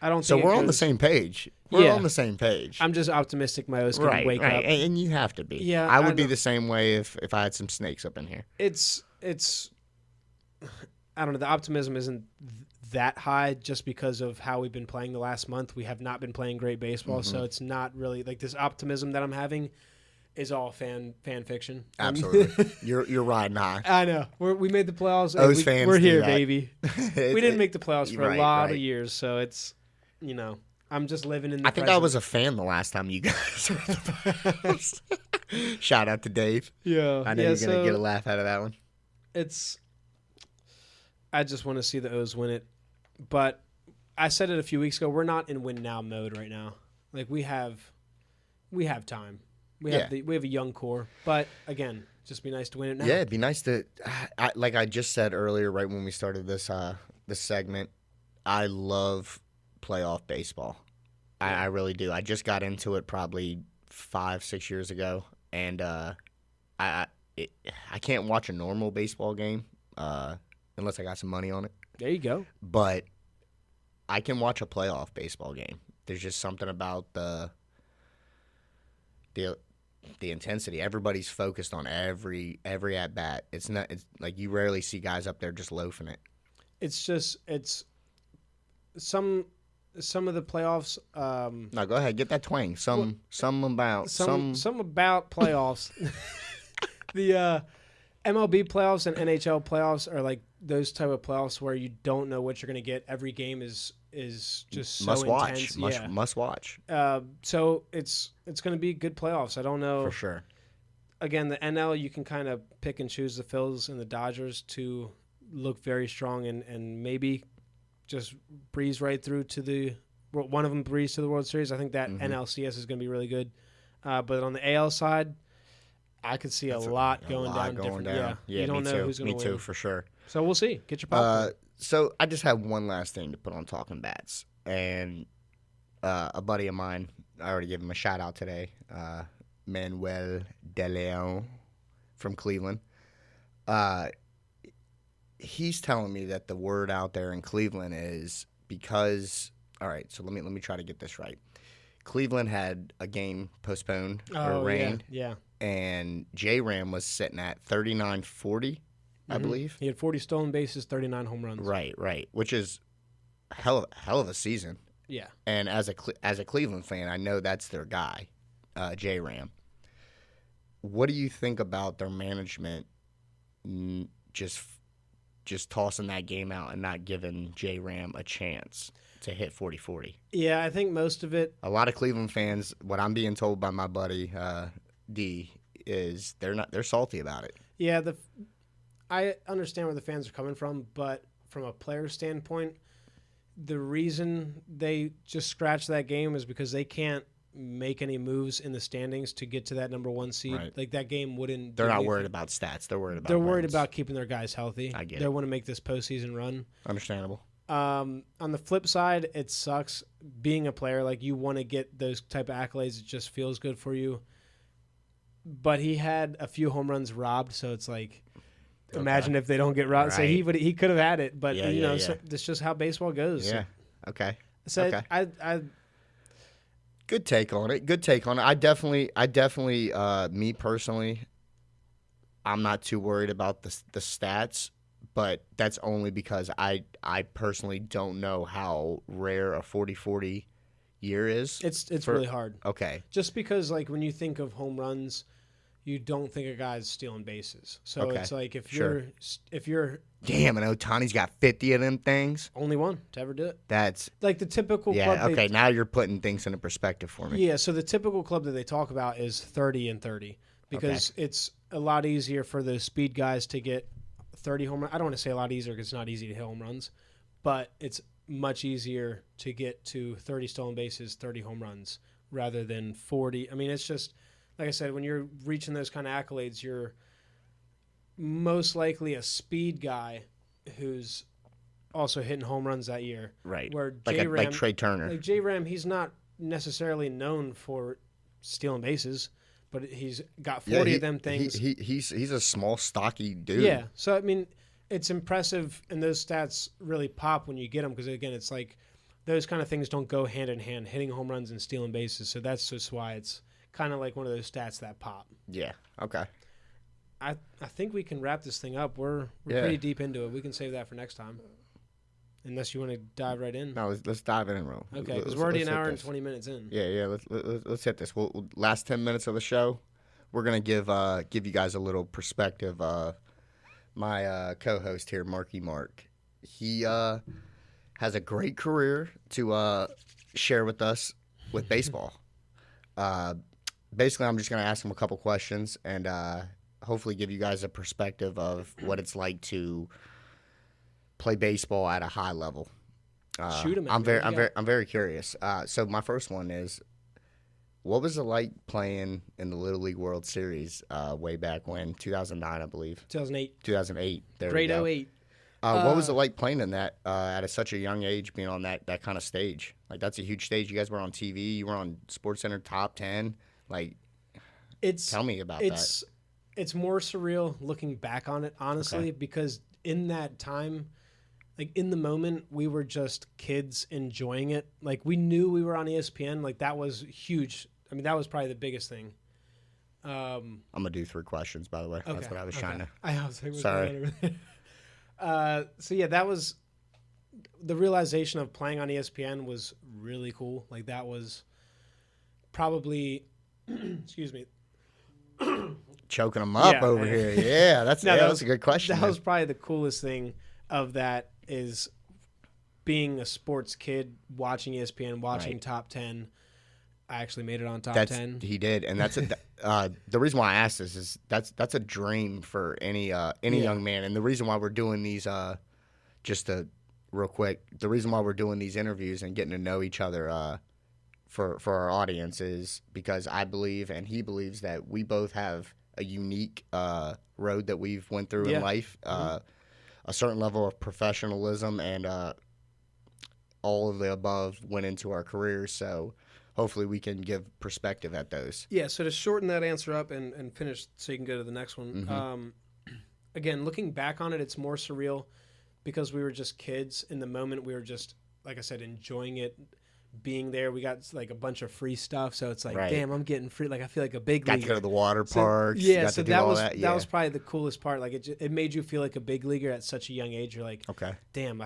I don't. So we're on the same page. We're on the same page. I'm just optimistic my O's can wake up. And you have to be. Yeah. I would be the same way if I had some snakes up in here. It's. I don't know. The optimism isn't that high just because of how we've been playing the last month. We have not been playing great baseball, so it's not really like this optimism that I'm having is all fan fiction. Absolutely. You're riding high. I know. We made the playoffs. Those fans we're here, that. Baby. We didn't make the playoffs for a lot of years, so it's, I'm just living in the present. I was a fan the last time you guys were in the playoffs. Shout out to Dave. Yeah. I know you're going to get a laugh out of that one. I just want to see the O's win it. But I said it a few weeks ago, we're not in win now mode right now. Like we have time. We have a young core, but again, just be nice to win it now. Yeah, it'd be nice to. Like I just said earlier, right when we started this segment, I love playoff baseball. I really do. I just got into it probably 5-6 years ago, and I can't watch a normal baseball game unless I got some money on it. There you go. But I can watch a playoff baseball game. There's just something about the intensity. Everybody's focused on every at bat. It's like you rarely see guys up there just loafing it. It's some of the playoffs. No, go ahead, get that twang. Some about playoffs. The MLB playoffs and NHL playoffs are like those type of playoffs where you don't know what you're going to get. Every game is just so intense. Must watch. So it's going to be good playoffs. I don't know for sure. Again, the NL you can kind of pick and choose the Phils and the Dodgers to look very strong and maybe just breeze right through to one of them breeze to the World Series. I think that NLCS is going to be really good. But on the AL side, I could see a lot going down. Yeah, you don't know who's going to win. Me too, for sure. So we'll see. Get your popcorn. So I just have one last thing to put on Talking Bats. And a buddy of mine, I already gave him a shout-out today, Manuel De Leon from Cleveland. he's telling me that the word out there in Cleveland is because. All right, so let me try to get this right. Cleveland had a game postponed or rained. Yeah. And J-Ram was sitting at 39-40, I believe. He had 40 stolen bases, 39 home runs. Right, which is hell of a season. Yeah. And as a Cleveland fan, I know that's their guy, J-Ram. What do you think about their management just tossing that game out and not giving J-Ram a chance to hit 40-40? Yeah, I think most of it. A lot of Cleveland fans, what I'm being told by my buddy D, is they're salty about it. Yeah, I understand where the fans are coming from, but from a player standpoint, the reason they just scratched that game is because they can't make any moves in the standings to get to that number 1 seed. Right. Like that game wouldn't. They're not worried about stats. They're worried about. They're worried wins. about keeping their guys healthy. I get They it. want to make this postseason run. Understandable. On the flip side, it sucks being a player. Like you want to get those type of accolades. It just feels good for you. But he had a few home runs robbed, so it's like, imagine if they don't get robbed. Right. So he could have had it, but Yeah. So that's just how baseball goes. Yeah. Okay. So Okay. I Good take on it. I definitely, me personally, I'm not too worried about the stats, but that's only because I personally don't know how rare a 40-40 year is. it's really hard. Okay. Just because like when you think of home runs, you don't think a guy's stealing bases. So Okay. it's like if Sure. you're Damn, and Ohtani's got 50 of them things. only one to ever do it. That's Like the typical yeah. club. Okay, now you're putting things into perspective for me. Yeah, so the typical club that they talk about is 30 and 30 because it's a lot easier for those speed guys to get 30 home runs. I don't want to say a lot easier because it's not easy to hit home runs, but it's much easier to get to 30 stolen bases, 30 home runs rather than 40. I mean, it's just, like I said, when you're reaching those kind of accolades, you're most likely a speed guy who's also hitting home runs that year. Right. Where Like like Trey Turner. Like J-Ram, he's not necessarily known for stealing bases, but he's got 40 of them things. He's a small, stocky dude. Yeah. So, I mean, it's impressive, and those stats really pop when you get them because, again, it's like those kind of things don't go hand in hand, hitting home runs and stealing bases. So that's just why it's kind of like one of those stats that pop. Yeah. Okay. I think we can wrap this thing up. We're Yeah. pretty deep into it. We can save that for next time. Unless you want to dive right in. No, let's dive in, bro. Okay, because we're already an hour and 20 minutes in. Yeah. Let's hit this. Last 10 minutes of the show, we're gonna give you guys a little perspective. My co-host here, Marky Mark, he has a great career to share with us with baseball. Basically, I'm just gonna ask him a couple questions and hopefully give you guys a perspective of what it's like to play baseball at a high level. Shoot him. I'm very curious. So my first one is, what was it like playing in the Little League World Series way back when, 2009, I believe? 2008. 2008. There Great we go. 08. What was it like playing in that at such a young age, being on that kind of stage? Like, that's a huge stage. You guys were on TV. You were on SportsCenter Top 10. Like, tell me about that. It's more surreal looking back on it, honestly, because in that time, like in the moment, we were just kids enjoying it. Like we knew we were on ESPN. Like that was huge. I mean, that was probably the biggest thing. I'm gonna do 3 questions, by the way. Okay, That's what I was trying to. I was like, Sorry. So yeah, that was the realization of playing on ESPN was really cool. Like that was probably, excuse me. Choking them up over here. Yeah, that's a good question. That was probably the coolest thing of that is being a sports kid, watching ESPN, watching Top 10. I actually made it on Top 10. He did, and that's the reason why I asked this is that's a dream for any young man, and the reason why we're doing these real quick, the reason why we're doing these interviews and getting to know each other for our audience is because I believe and he believes that we both have a unique road that we've went through in life, a certain level of professionalism and all of the above went into our careers. So hopefully we can give perspective at those. Yeah, so to shorten that answer up and finish so you can go to the next one. again, looking back on it, it's more surreal because we were just kids. In the moment, we were just, like I said, enjoying it, being there. We got like a bunch of free stuff, so it's like, Right. damn, I'm getting free. Like I feel like a big Got leaguer. to go to the water So, parks. yeah, got so to do that all was that. that was probably the coolest part. Like it made you feel like a big leaguer at such a young age. You're like, Okay. damn,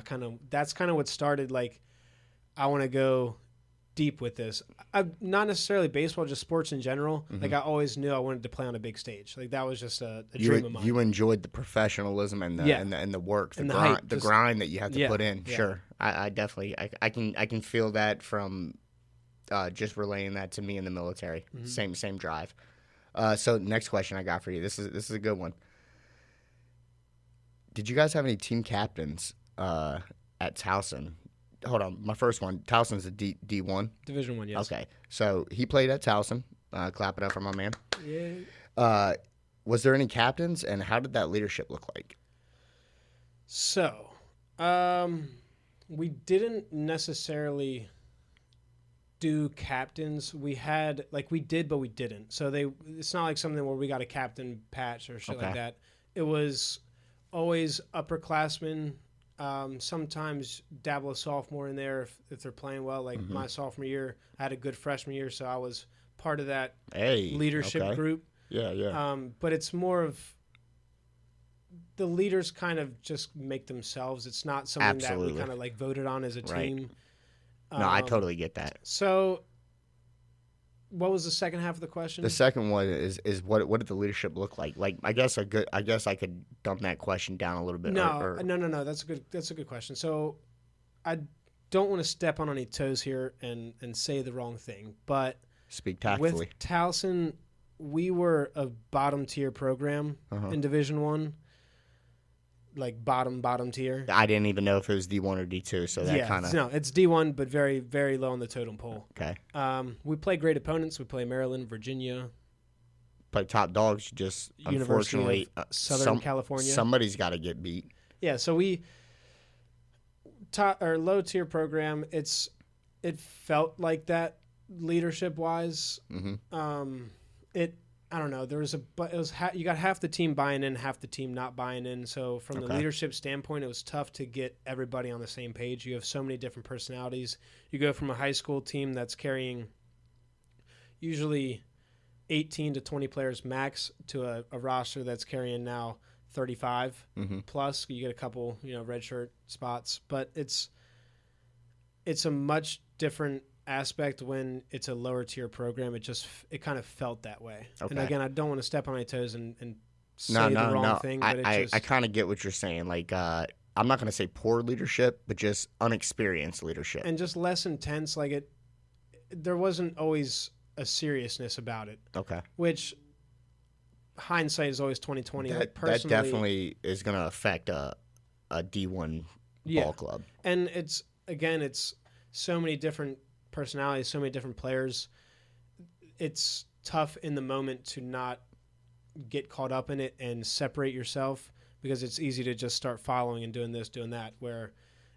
that's kind of what started. Like, I want to go deep with this. Not necessarily baseball, just sports in general. Mm-hmm. Like I always knew I wanted to play on a big stage. Like that was just a dream of mine. You enjoyed the professionalism and the and the work, And the grind, hype, the just- grind that you had to yeah, put in. yeah. Sure, I definitely I can feel that from just relaying that to me in the military. Mm-hmm. Same drive. So next question I got for you. This is a good one. Did you guys have any team captains at Towson? Hold on, my first one. Towson's a D1. Division I, yes. Okay, so he played at Towson. Clap it up for my man. Yeah. Was there any captains, and how did that leadership look like? So, we didn't necessarily do captains. We had we did, but we didn't. So it's not like something where we got a captain patch or shit like that. It was always upperclassmen. Sometimes dabble a sophomore in there if they're playing well. Like my sophomore year, I had a good freshman year, so I was part of that leadership group. Yeah. But it's more of the leaders kind of just make themselves. It's not something that we kind of voted on as a team. No, I totally get that. So, what was the second half of the question? The second one is what did the leadership look like? Like I guess I could dump that question down a little bit. No. That's a good question. So, I don't want to step on any toes here and say the wrong thing, but speak tactfully. With Towson, we were a bottom tier program in Division I. Like bottom tier. I didn't even know if it was D1 or D2, so that kind of... No, it's D1, but very, very low on the totem pole. Okay. We play great opponents. We play Maryland, Virginia. Play top dogs, just unfortunately... Southern California. Somebody's got to get beat. Yeah, so we... Our low tier program, it felt like that leadership-wise. Mm-hmm. I don't know. You got half the team buying in, half the team not buying in. So from the leadership standpoint, it was tough to get everybody on the same page. You have so many different personalities. You go from a high school team that's carrying usually 18 to 20 players max to a roster that's carrying now 35 plus. You get a couple, red shirt spots, but it's a much different aspect when it's a lower tier program. It kind of felt that way. Okay. And again, I don't want to step on my toes and say the wrong thing. But I kind of get what you're saying. Like, I'm not going to say poor leadership, but just unexperienced leadership. And just less intense. Like there wasn't always a seriousness about it. Okay. Which hindsight is always 20/20. That definitely is going to affect a D1 ball club. And it's so many different personalities, so many different players. It's tough in the moment to not get caught up in it and separate yourself, because it's easy to just start following and doing this, doing that, where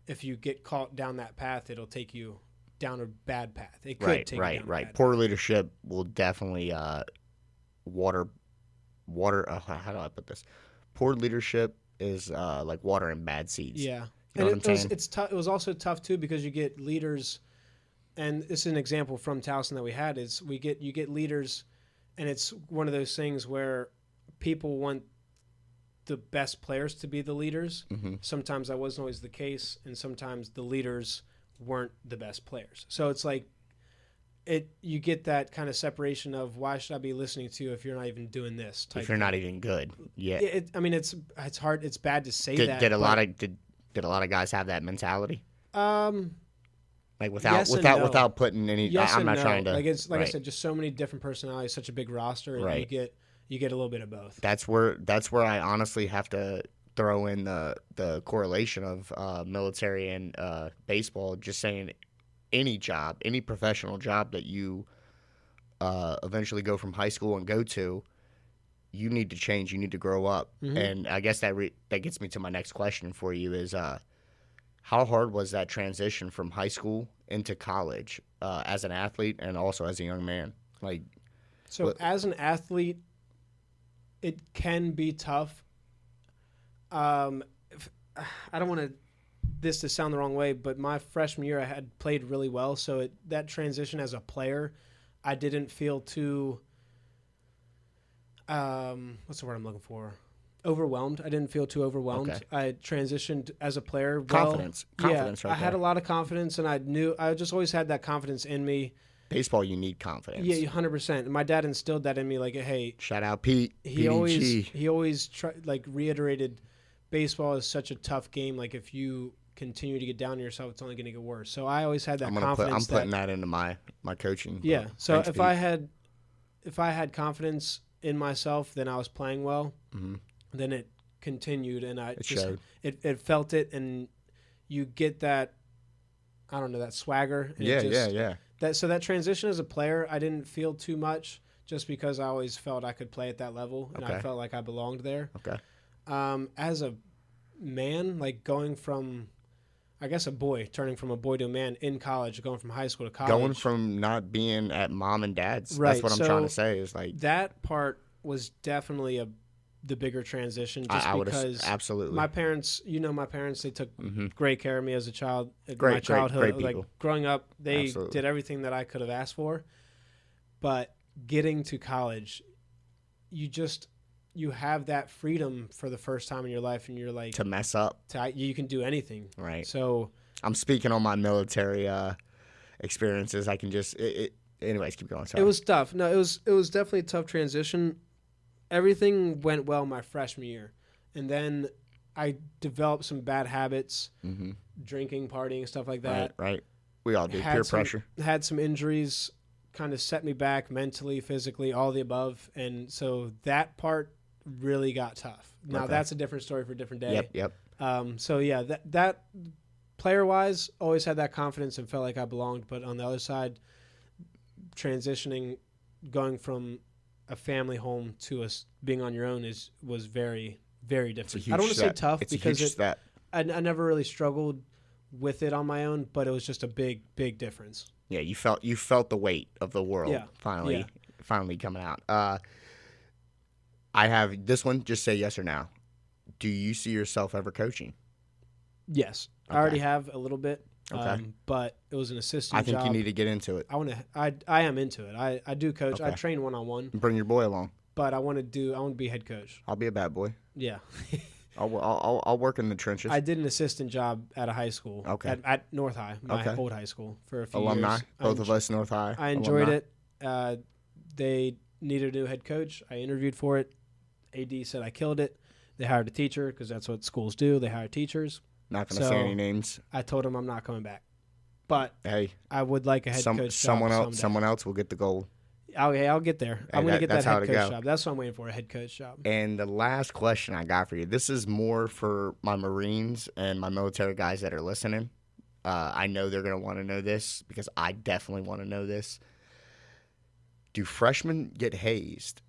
if you get caught down that path, it'll take you down a bad path. It could take you down a bad Poor path. leadership will definitely water how do I put this? Poor leadership is like watering bad seeds. Yeah. You know what I'm saying? It's tough. It was also tough too, because you get leaders, and this is an example from Towson that we had. Is you get leaders, and it's one of those things where people want the best players to be the leaders. Mm-hmm. Sometimes that wasn't always the case, and sometimes the leaders weren't the best players. So it's like you get that kind of separation of, why should I be listening to you if you're not even doing this? If you're not even good, yeah. It's hard. It's bad to say that. Did a lot of guys have that mentality? Like without putting any. Yes, I'm not no. trying to. I said, just so many different personalities, such a big roster, and you get a little bit of both. That's where I honestly have to throw in the correlation of military and baseball. Just saying, any professional job that you eventually go from high school and go to, you need to change. You need to grow up. Mm-hmm. And I guess that gets me to my next question for you is, how hard was that transition from high school into college as an athlete and also as a young man? As an athlete, it can be tough. I don't want this to sound the wrong way, but my freshman year I had played really well, so that transition as a player, I didn't feel too what's the word I'm looking for? Overwhelmed. I didn't feel too overwhelmed. Okay. I transitioned as a player. Confidence. Well, Confidence right I had there. a lot of confidence, and I just always had that confidence in me. Baseball, you need confidence. Yeah, 100%. And my dad instilled that in me. Like, hey, Shout out Pete. he always reiterated, baseball is such a tough game. Like, if you continue to get down on yourself, it's only going to get worse. So I always had that confidence. I'm putting that into my coaching. Yeah. So Thanks, if Pete. I had confidence in myself, then I was playing well. Mm-hmm. Then it continued, and showed. It felt it, and you get that, I don't know, that swagger. And Yeah. That transition as a player, I didn't feel too much, just because I always felt I could play at that level, and I felt like I belonged there. Okay. As a man, like going from, I guess, turning from a boy to a man in college, going from high school to college. Going from not being at mom and dad's. Right. That's what I'm trying to say is like. That part was definitely the bigger transition, just because absolutely. my parents, they took great care of me as a child. Great childhood, people. like growing up, they Absolutely. did everything that I could have asked for. But getting to college, you have that freedom for the first time in your life, and you're like, to mess up. You can do anything. Right. So I'm speaking on my military experiences. I can just anyways, keep going. Sorry. it was tough. No, it was definitely a tough transition. Everything went well my freshman year, and then I developed some bad habits, drinking, partying, stuff like that. Right. We all do. Peer pressure. Had some injuries, kind of set me back mentally, physically, all the above, and so that part really got tough. Now that's a different story for a different day. Yep. So yeah, that player wise, always had that confidence and felt like I belonged. But on the other side, transitioning, going from a family home to being on your own was very, very different. I don't want to say tough because I never really struggled with it on my own, but it was just a big, big difference. Yeah, you felt the weight of the world finally coming out. I have this one. Just say yes or no. Do you see yourself ever coaching? Yes, I already have a little bit. Okay. But it was an assistant job. I think you need to get into it. I am into it. I do coach. Okay. I train one-on-one. Bring your boy along. But I want to be head coach. I'll be a bad boy. Yeah. I'll work in the trenches. I did an assistant job at a high school. Okay. At North High, my old high school, for a few alumni. years. Both of us North High. I enjoyed it. They needed a new head coach. I interviewed for it. AD said I killed it. They hired a teacher because that's what schools do. They hire teachers. Not going to say any names. I told him I'm not coming back. But hey, I would like a head coach job. Someone else will get the gold. I'll get there. I'm going to get that head coach job. That's what I'm waiting for, a head coach job. And the last question I got for you, this is more for my Marines and my military guys that are listening. I know they're going to want to know this because I definitely want to know this. Do freshmen get hazed?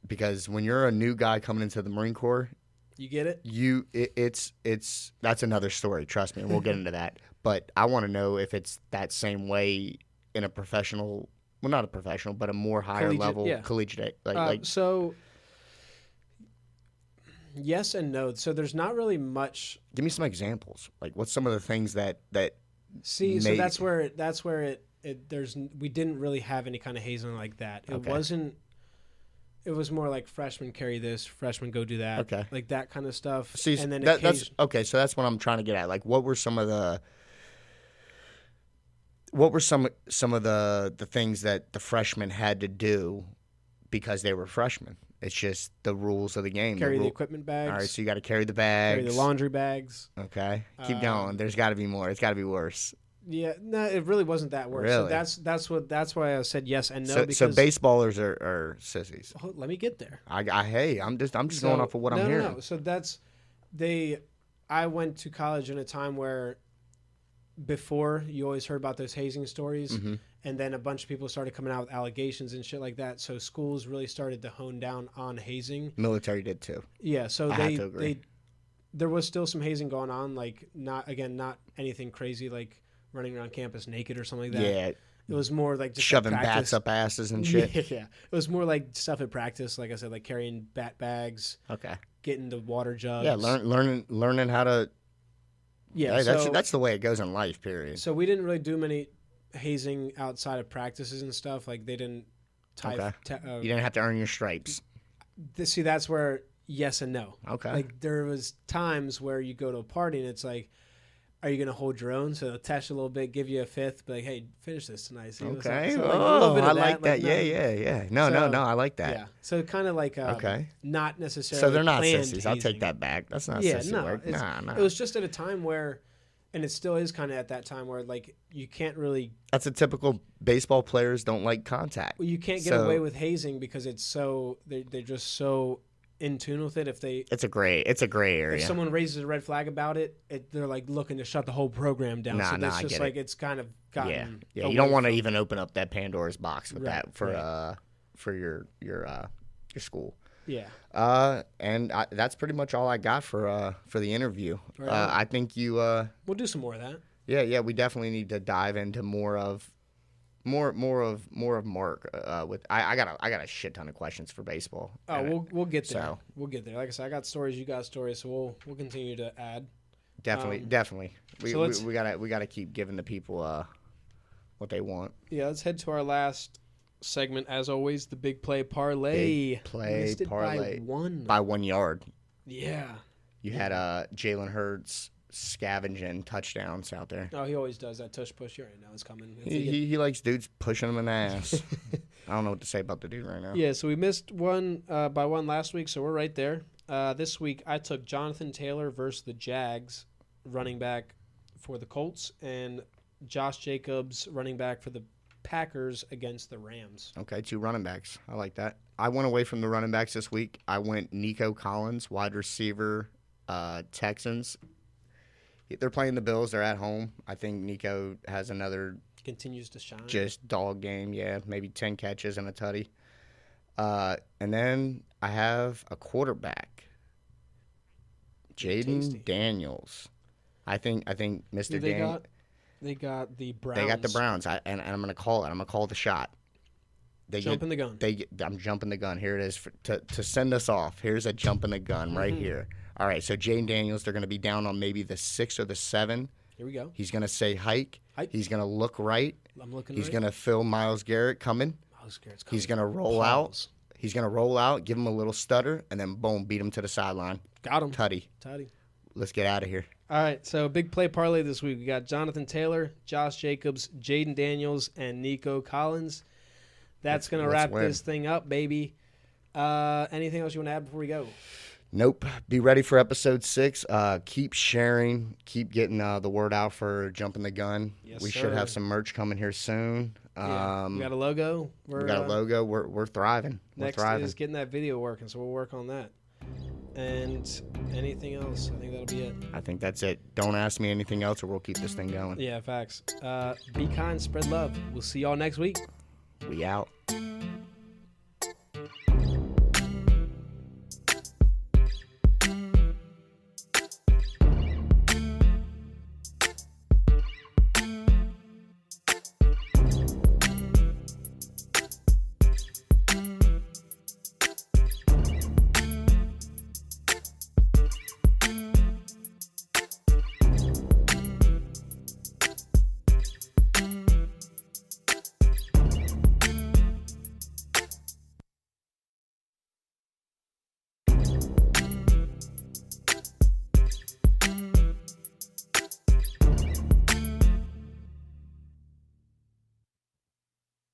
Because when you're a new guy coming into the Marine Corps, you get it? It's that's another story. Trust me, and we'll get into that. But I want to know if it's that same way in a professional, well, not a professional, but a more higher level collegiate. So, yes and no. So there's not really much. Give me some examples. Like, what's some of the things that see? So that's where we didn't really have any kind of hazing like that. It wasn't. It was more like freshmen carry this, freshmen go do that, like that kind of stuff. See, and then that's okay. So that's what I'm trying to get at. Like, what were some of the things that the freshmen had to do because they were freshmen? It's just the rules of the game. Carry the equipment bags. All right, so you got to carry the bags. Carry the laundry bags. Okay, keep going. There's got to be more. It's got to be worse. Yeah, no, it really wasn't that worse. Really? So that's why I said yes and no. So baseballers are sissies. Oh, let me get there. I'm just going off of what I'm hearing. No. So I went to college in a time where before you always heard about those hazing stories, and then a bunch of people started coming out with allegations and shit like that. So schools really started to hone down on hazing. Military did too. Yeah, so I have to agree. There was still some hazing going on, like not anything crazy like running around campus naked or something like that. Yeah. It was more like just shoving bats up asses and shit. Yeah. It was more like stuff at practice, like I said, like carrying bat bags. Okay. getting the water jugs. Yeah, learning how to. Yeah, hey, that's the way it goes in life. Period. So we didn't really do many hazing outside of practices and stuff. Like they didn't You didn't have to earn your stripes. See, that's where yes and no. Okay. Like there was times where you go to a party and it's like, are you going to hold your own? So they'll test you a little bit, give you a fifth, be like, hey, finish this tonight. See what's up. Okay. So, I like that. Yeah. No, I like that. Yeah. So kind of like not necessarily. So they're not planned sissies. hazing. I'll take that back. That's not sissy work. Nah. It was just at a time where, and it still is kind of at that time where like you can't really. That's a typical baseball players don't like contact. Well, you can't get away with hazing because it's so they're just so in tune with it. It's a gray area. If someone raises a red flag about it, they're like looking to shut the whole program down. So that's just like it's kind of gotten. Yeah. You don't want to even open up that Pandora's box with that for your school. Yeah. And that's pretty much all I got for the interview. Right. I think you. We'll do some more of that. Yeah. We definitely need to dive into more of Mark. With I got a shit ton of questions for baseball. Oh, we'll get there. So, we'll get there. Like I said, I got stories. You got stories. So we'll continue to add. Definitely. We gotta keep giving the people what they want. Yeah. Let's head to our last segment, as always, the big play parlay. Missed it parlay by 1 yard. Yeah. You had Jalen Hurts scavenging touchdowns out there. Oh, he always does that tush push. You already know it's coming. He likes dudes pushing him in the ass. I don't know what to say about the dude right now. Yeah, so we missed one by one last week, so we're right there. This week I took Jonathan Taylor versus the Jags, running back for the Colts, and Josh Jacobs, running back for the Packers against the Rams. Okay, 2 running backs. I like that. I went away from the running backs this week. I went Nico Collins, wide receiver, Texans. They're playing the Bills. They're at home. I think Nico has another continues to shine. Just dog game, yeah. Maybe 10 catches and a tutty. And then I have a quarterback, Jaden Daniels. I think Mr. Daniels. They got the Browns. They got the Browns, and I'm going to call it. I'm going to call the shot. Jumping the gun. I'm jumping the gun. Here it is to send us off. Here's a jumping the gun right here. All right, so Jaden Daniels, they're going to be down on maybe the 6 or the 7. Here we go. He's going to say hike. He's going to look right. I'm looking He's going to feel Myles Garrett coming. He's going to roll out. He's going to roll out, give him a little stutter, and then boom, beat him to the sideline. Got him. Tutty. Let's get out of here. All right, so big play parlay this week. We got Jonathan Taylor, Josh Jacobs, Jaden Daniels, and Nico Collins. That's going to wrap this thing up, baby. Anything else you want to add before we go? Nope. Be ready for episode 6. Keep sharing. Keep getting the word out for Jumping the Gun. Yes, we should have some merch coming here soon. We got a logo. We're thriving. Next is getting that video working, so we'll work on that. And anything else? I think that'll be it. I think that's it. Don't ask me anything else or we'll keep this thing going. Yeah, facts. Be kind, spread love. We'll see y'all next week. We out.